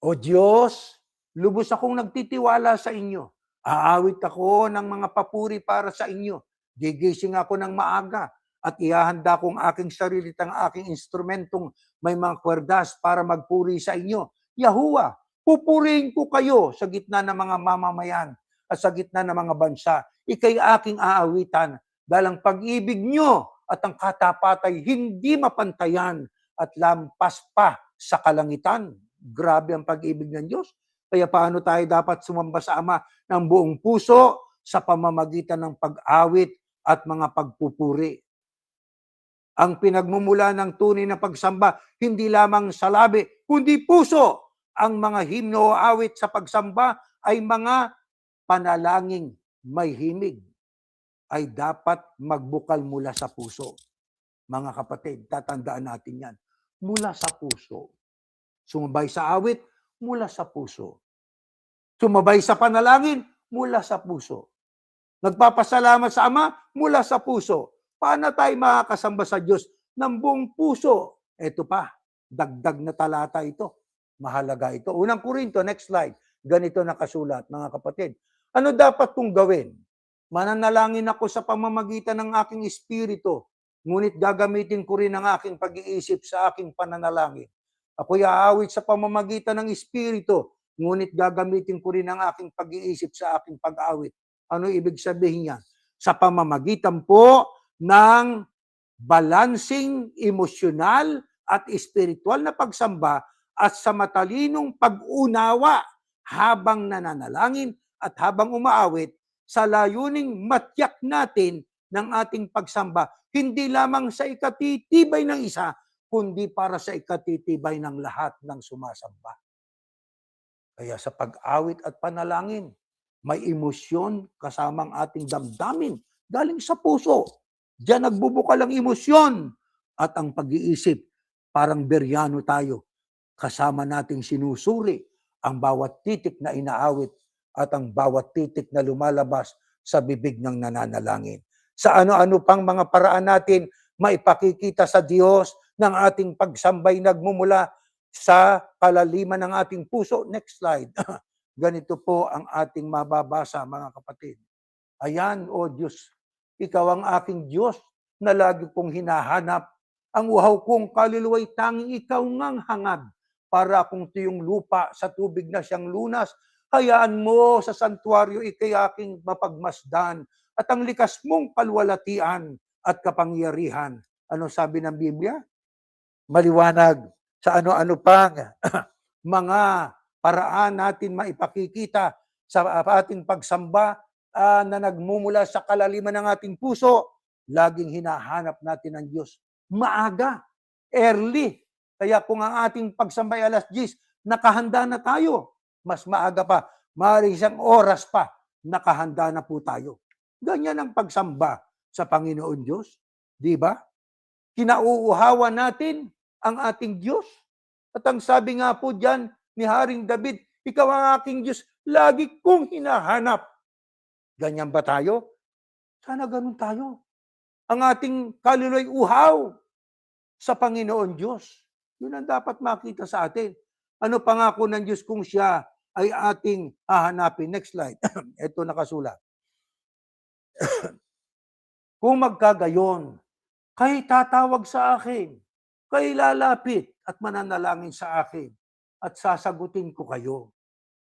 O Diyos, lubos akong nagtitiwala sa inyo. Aawit ako ng mga papuri para sa inyo. Gigising ako ng maaga at ihahanda kong aking sarili at ang aking instrumentong may mga kwerdas para magpuri sa inyo. Yahuwah, pupurihin ko kayo sa gitna ng mga mamamayan at sa gitna ng mga bansa. Ika'y aking aawitan dahil ang pag-ibig nyo at ang katapatay hindi mapantayan at lampas pa sa kalangitan. Grabe ang pag-ibig ng Diyos. Kaya paano tayo dapat sumamba sa Ama ng buong puso sa pamamagitan ng pag-awit at mga pagpupuri. Ang pinagmumula ng tunay na pagsamba, hindi lamang sa labi, kundi puso. Ang mga himno o awit sa pagsamba ay mga panalangin may himig. Ay dapat magbukal mula sa puso. Mga kapatid, tatandaan natin yan. Mula sa puso. Sumabay sa awit, mula sa puso. Sumabay sa panalangin, mula sa puso. Nagpapasalamat sa Ama mula sa puso. Paano tayo makakasamba sa Diyos ng buong puso? Ito pa, dagdag na talata ito. Mahalaga ito. Unang Korinto, next slide. Ganito nakasulat, mga kapatid. Ano dapat kong gawin? Mananalangin ako sa pamamagitan ng aking espiritu, ngunit gagamitin ko rin ang aking pag-iisip sa aking pananalangin. Ako'y aawit sa pamamagitan ng espiritu, ngunit gagamitin ko rin ang aking pag-iisip sa aking pag-awit. Ano ibig sabihin niya? Sa pamamagitan po ng balancing emosyonal at espiritual na pagsamba at sa matalinong pag-unawa habang nananalangin at habang umaawit sa layuning matyak natin ng ating pagsamba, hindi lamang sa ikatitibay ng isa, kundi para sa ikatitibay ng lahat ng sumasamba. Kaya sa pag-awit at panalangin, may emosyon kasamang ating damdamin galing sa puso. Diyan nagbubukal ang emosyon at ang pag-iisip. Parang beryano tayo. Kasama nating sinusuri ang bawat titik na inaawit at ang bawat titik na lumalabas sa bibig ng nananalangin. Sa ano-ano pang mga paraan natin maipakikita sa Diyos ng ating pagsambay nagmumula sa kalaliman ng ating puso. Next slide. Ganito po ang ating mababasa, mga kapatid. Ayan, O Diyos, Ikaw ang aking Diyos na lagi kong hinahanap. Ang uhaw kong kaluluwa'y tanging Ikaw ngang hangad para akong tuyong lupa sa tubig na siyang lunas. Hayaan mo sa santuaryo ikay aking mapagmasdan at ang likas mong kalwalatian at kapangyarihan. Ano sabi ng Biblia? Maliwanag sa ano-ano pang mga paraan natin maipakikita sa ating pagsamba na nagmumula sa kalaliman ng ating puso. Laging hinahanap natin ang Diyos. Maaga, early. Kaya kung ang ating pagsambay alas 10, nakahanda na tayo. Mas maaga pa, maaaring isang oras pa, nakahanda na po tayo. Ganyan ang pagsamba sa Panginoon Diyos. Di ba? Kinauuhawan natin ang ating Diyos. At ang sabi nga po diyan ni Haring David, Ikaw ang aking Diyos, lagi kong hinahanap. Ganyan ba tayo? Sana ganun tayo. Ang ating kaluluwa'y uhaw sa Panginoon Diyos. Yun ang dapat makita sa atin. Ano pangako ng Diyos kung siya ay ating hahanapin? Next slide. Ito nakasulat. Kung magkagayon, kay tatawag sa akin, kay lalapit at mananalangin sa akin at sasagutin ko kayo.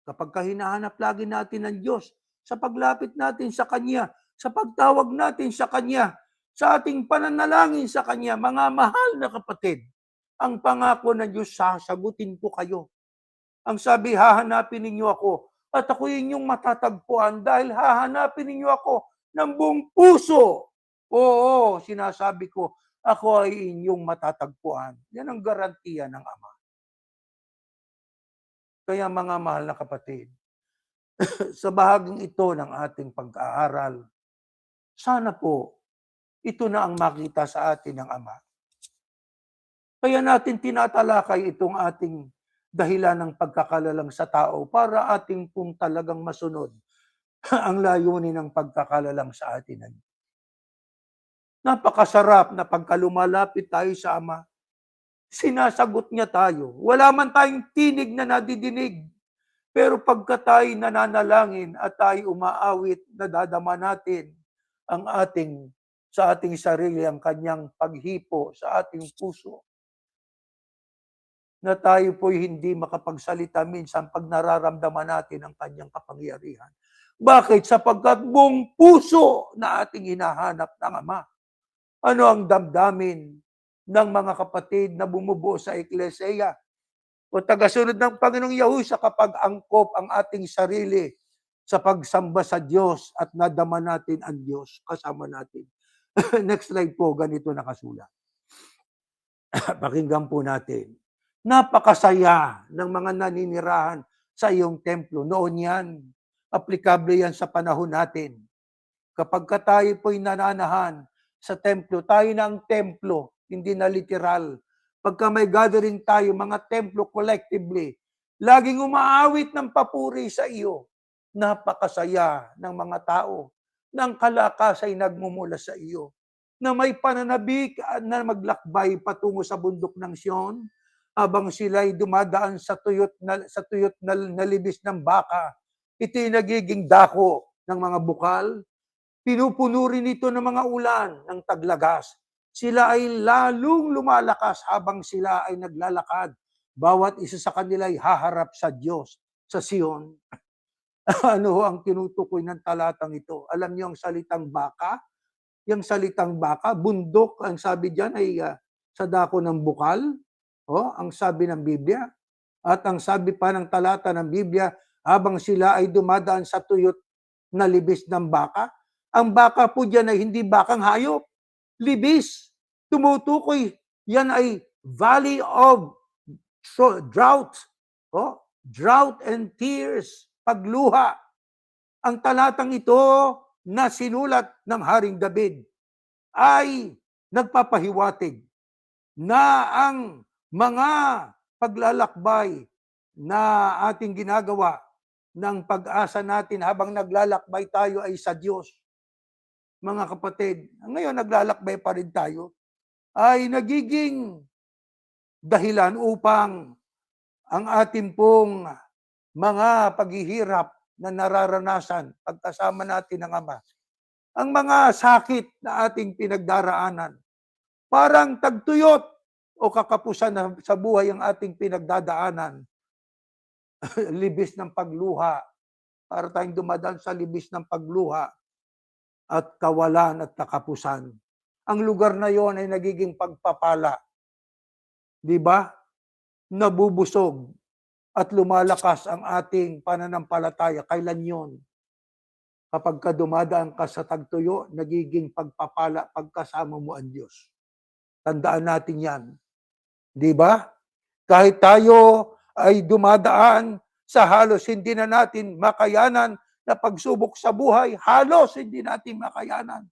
Kapag hinahanap lagi natin ng Diyos, sa paglapit natin sa Kanya, sa pagtawag natin sa Kanya, sa ating pananalangin sa Kanya, mga mahal na kapatid, ang pangako ng Diyos, sasagutin ko kayo. Ang sabi, hahanapin ninyo ako at ako inyong matatagpuan dahil hahanapin ninyo ako ng buong puso. Oo, sinasabi ko, ako ay inyong matatagpuan. Yan ang garantiya ng Ama. Kaya mga mahal na kapatid, sa bahaging ito ng ating pag-aaral, sana po, ito na ang makita sa atin ng Ama. Kaya natin tinatalakay itong ating dahilan ng pagkakalalang sa tao para ating pong talagang masunod ang layunin ng pagkakalalang sa atin. Napakasarap na pagkalumalapit tayo sa Ama, sinasagot niya tayo. Wala man tayong tinig na nadidinig. Pero pagka tayo nananalangin at tayo umaawit, nadadama natin ang sa ating sarili, ang kanyang paghipo sa ating puso. Na tayo po'y hindi makapagsalita minsan pag nararamdaman natin ang kanyang kapangyarihan. Bakit? Sapagkat buong puso na ating hinahanap ng Ama. Ano ang damdamin ng mga kapatid na bumubuo sa Eklesiya o tagasunod ng Panginoong Yahushua kapag angkop ang ating sarili sa pagsamba sa Diyos at nadama natin ang Diyos kasama natin. Next slide po, ganito nakasulat. Pakinggan po natin. Napakasaya ng mga naninirahan sa iyong templo. Noon yan, aplikable yan sa panahon natin. Kapag tayo po'y nananahan sa templo, tayo na ang templo, hindi na literal. Pagka may gathering tayo, mga templo collectively, laging umaawit ng papuri sa iyo. Napakasaya ng mga tao, ng kalakas ay nagmumula sa iyo, na may pananabik na maglakbay patungo sa bundok ng Sion, habang sila'y dumadaan sa tuyot na libis ng baka. Ito'y nagiging dako ng mga bukal. Pinupuno rin ito ng mga ulan ng taglagas. Sila ay lalong lumalakas habang sila ay naglalakad. Bawat isa sa kanila ay haharap sa Diyos, sa Sion. Ano ang tinutukoy ng talatang ito? Alam niyo ang salitang baka? Yung salitang baka, bundok, ang sabi diyan ay sa dako ng bukal. Ang sabi ng Biblia. At ang sabi pa ng talata ng Biblia, habang sila ay dumadaan sa tuyot na libis ng baka, ang baka po dyan ay hindi bakang hayop. Libis. Tumutukoy. Yan ay valley of drought. Drought and tears. Pagluha. Ang talatang ito na sinulat ng Haring David ay nagpapahiwatig na ang mga paglalakbay na ating ginagawa ng pag-asa natin habang naglalakbay tayo ay sa Diyos. Mga kapatid, ngayon naglalakbay pa rin tayo, ay nagiging dahilan upang ang ating pong mga paghihirap na nararanasan pagkasama natin ng Ama, ang mga sakit na ating pinagdaraanan, parang tagtuyot o kakapusan na sa buhay ang ating pinagdadaanan. Libis ng pagluha. Para tayong dumadaan sa libis ng pagluha at kawalan at kakapusan. Ang lugar na yon ay nagiging pagpapala. Di ba? Nabubusog at lumalakas ang ating pananampalataya. Kailan yon? Kapag ka dumadaan ka sa tagtuyo, nagiging pagpapala pagkasama mo ang Diyos. Tandaan natin yan. Di ba? Kahit tayo ay dumadaan sa halos hindi na natin makayanan na pagsubok sa buhay, halos hindi natin makayanan.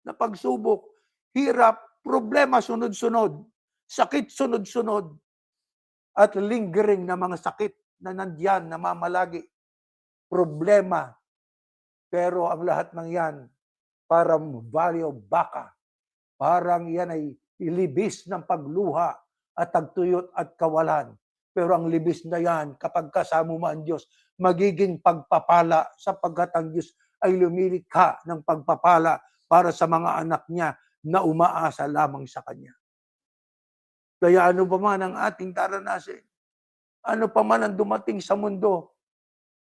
Na pagsubok, hirap, problema sunod-sunod, sakit sunod-sunod, at lingering na mga sakit na nandiyan, namamalagi, problema. Pero ang lahat ng yan, parang valley of baka. Parang yan ay ilibis ng pagluha at tagtuyot at kawalan. Pero ang libis na yan, kapag kasama mo ang Diyos, magiging pagpapala sapagkat ang Diyos ay lumilikha ng pagpapala para sa mga anak niya na umaasa lamang sa Kanya. Kaya ano pa man ang ating daranasin, ano pa man ang dumating sa mundo,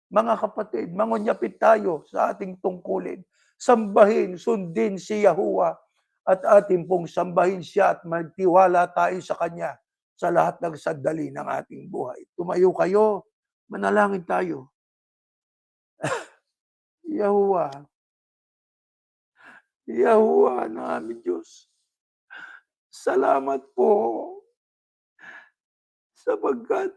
mga kapatid, mangunyapit tayo sa ating tungkulin. Sambahin, sundin si Yahuwah at ating pong sambahin siya at magtiwala tayo sa Kanya sa lahat ng sandali ng ating buhay. Tumayo kayo, manalangin tayo. Yahuwah, Yahuwah na aming Diyos, salamat po sapagkat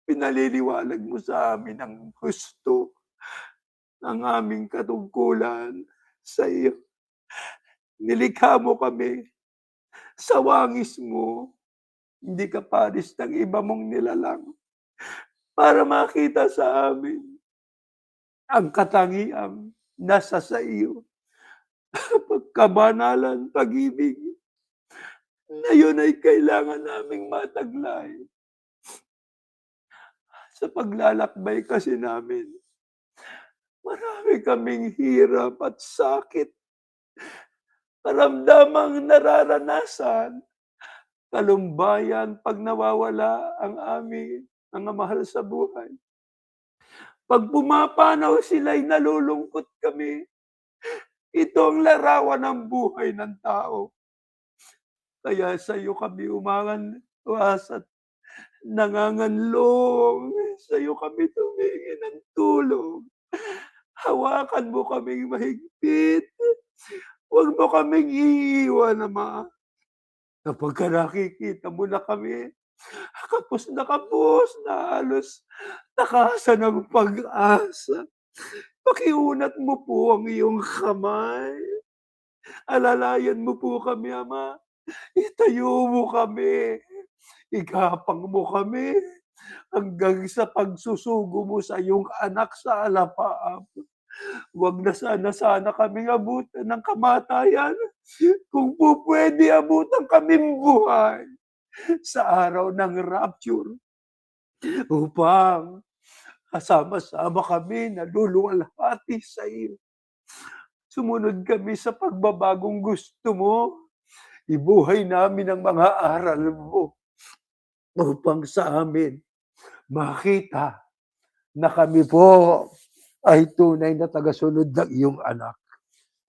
pinaliliwanag mo sa amin ang gusto ng aming katungkulan sa iyo. Nilikha mo kami sa wangis mo, hindi ka paris ng iba mong nilalang para makita sa amin ang katangiang nasa sa iyo. Pagkabanalan, pag-ibig, na yun ay kailangan naming mataglay. Sa paglalakbay kasi namin, marami kaming hirap at sakit. Karamdamang nararanasan, kalumbayan pag nawawala ang aming mga mahal sa buhay. Pag pumapanaw sila'y nalulungkot kami. Ito ang larawan ng buhay ng tao. Kaya sa iyo kami umangas at nanganganlong. Sa iyo kami tumingi ng tulong. Hawakan mo kaming mahigpit. Huwag mo kaming iiwan, Ama. Kapag ka nakikita mo na kami, kapos na halos takasan ng pag-asa. Pakiunat mo po ang iyong kamay. Alalayan mo po kami, Ama. Itayo mo kami. Igapang mo kami hanggang sa pagsusugo mo sa iyong anak sa alapaap. Huwag na sana kaming abutan ng kamatayan. Kung po pwede, abutan kaming buhay sa araw ng rapture upang kasama-sama kami na luluwalhati sa iyo. Sumunod kami sa pagbabagong gusto mo. Ibuhay namin ang mga aral mo upang sa amin makita na kami po ay tunay na tagasunod ng iyong anak.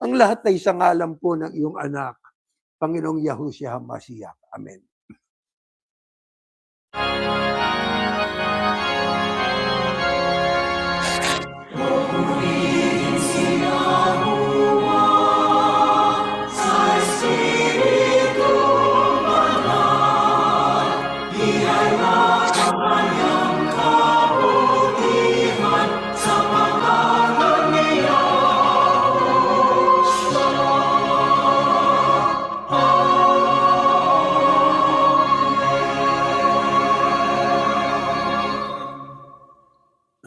Ang lahat ay sa ngalan po ng iyong anak Panginoong Yahushua HaMashiach. Amen. Sa Espiritu Banal, ihayag ang kanyang kabutihan sa pangalan ni Yahushua.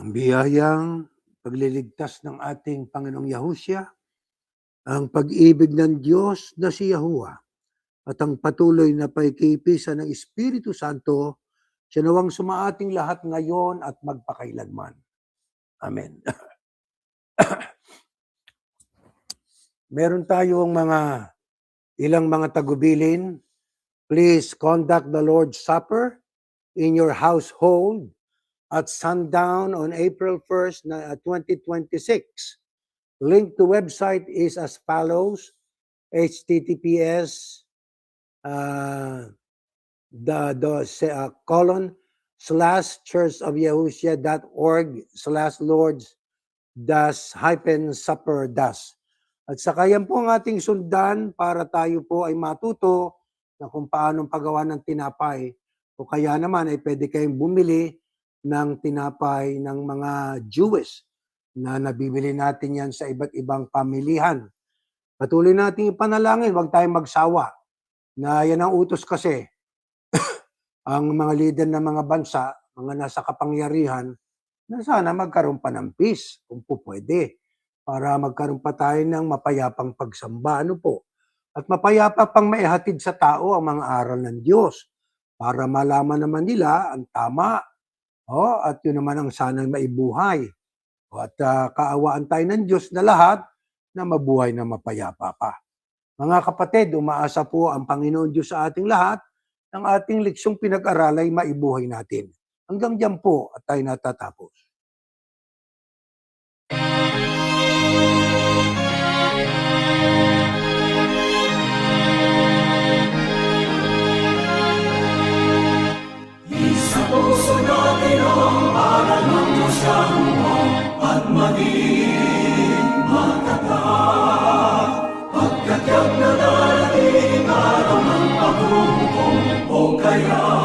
Ang biyayang pagliligtas ng ating Panginoong Yahushua, ang pag-ibig ng Diyos na si Yahuwah, at ang patuloy na pagkikipisan ng Espiritu Santo, siya nawang sumaating lahat ngayon at magpakailanman. Amen. Meron tayong ilang mga tagubilin. Please conduct the Lord's Supper in your household at sundown on April 1st, 2026. Link to website is as follows: https /churchofyahushua.org/lords-supper. At saka yan po ang ating sundan para tayo po ay matuto na kung paano paggawa ng tinapay. O kaya naman ay pwede kayong bumili ng tinapay ng mga Jewish na nabibili natin yan sa iba't ibang pamilihan. Patuloy natin ipanalangin, huwag tayong magsawa. Na yan ang utos kasi. Ang mga leader ng mga bansa, mga nasa kapangyarihan, na sana magkaroon pa ng peace, kung po pwede. Para magkaroon pa tayo ng mapayapang pagsamba. Ano po? At mapayapa pang maihatid sa tao ang mga aral ng Diyos. Para malaman naman nila ang tama. At yun naman ang sanang maibuhay. At kaawaan tayo ng Diyos na lahat na mabuhay na mapayapa pa. Mga kapatid, umaasa po ang Panginoon Diyos sa ating lahat ng ating leksyong pinag-aralay maibuhay natin. Hanggang diyan po at tayo natatapos. Sa puso natin ang aral ng Diyos Yahuwah at maging matatag. Pagkat yak na darating araw ng paghuhukom o kaya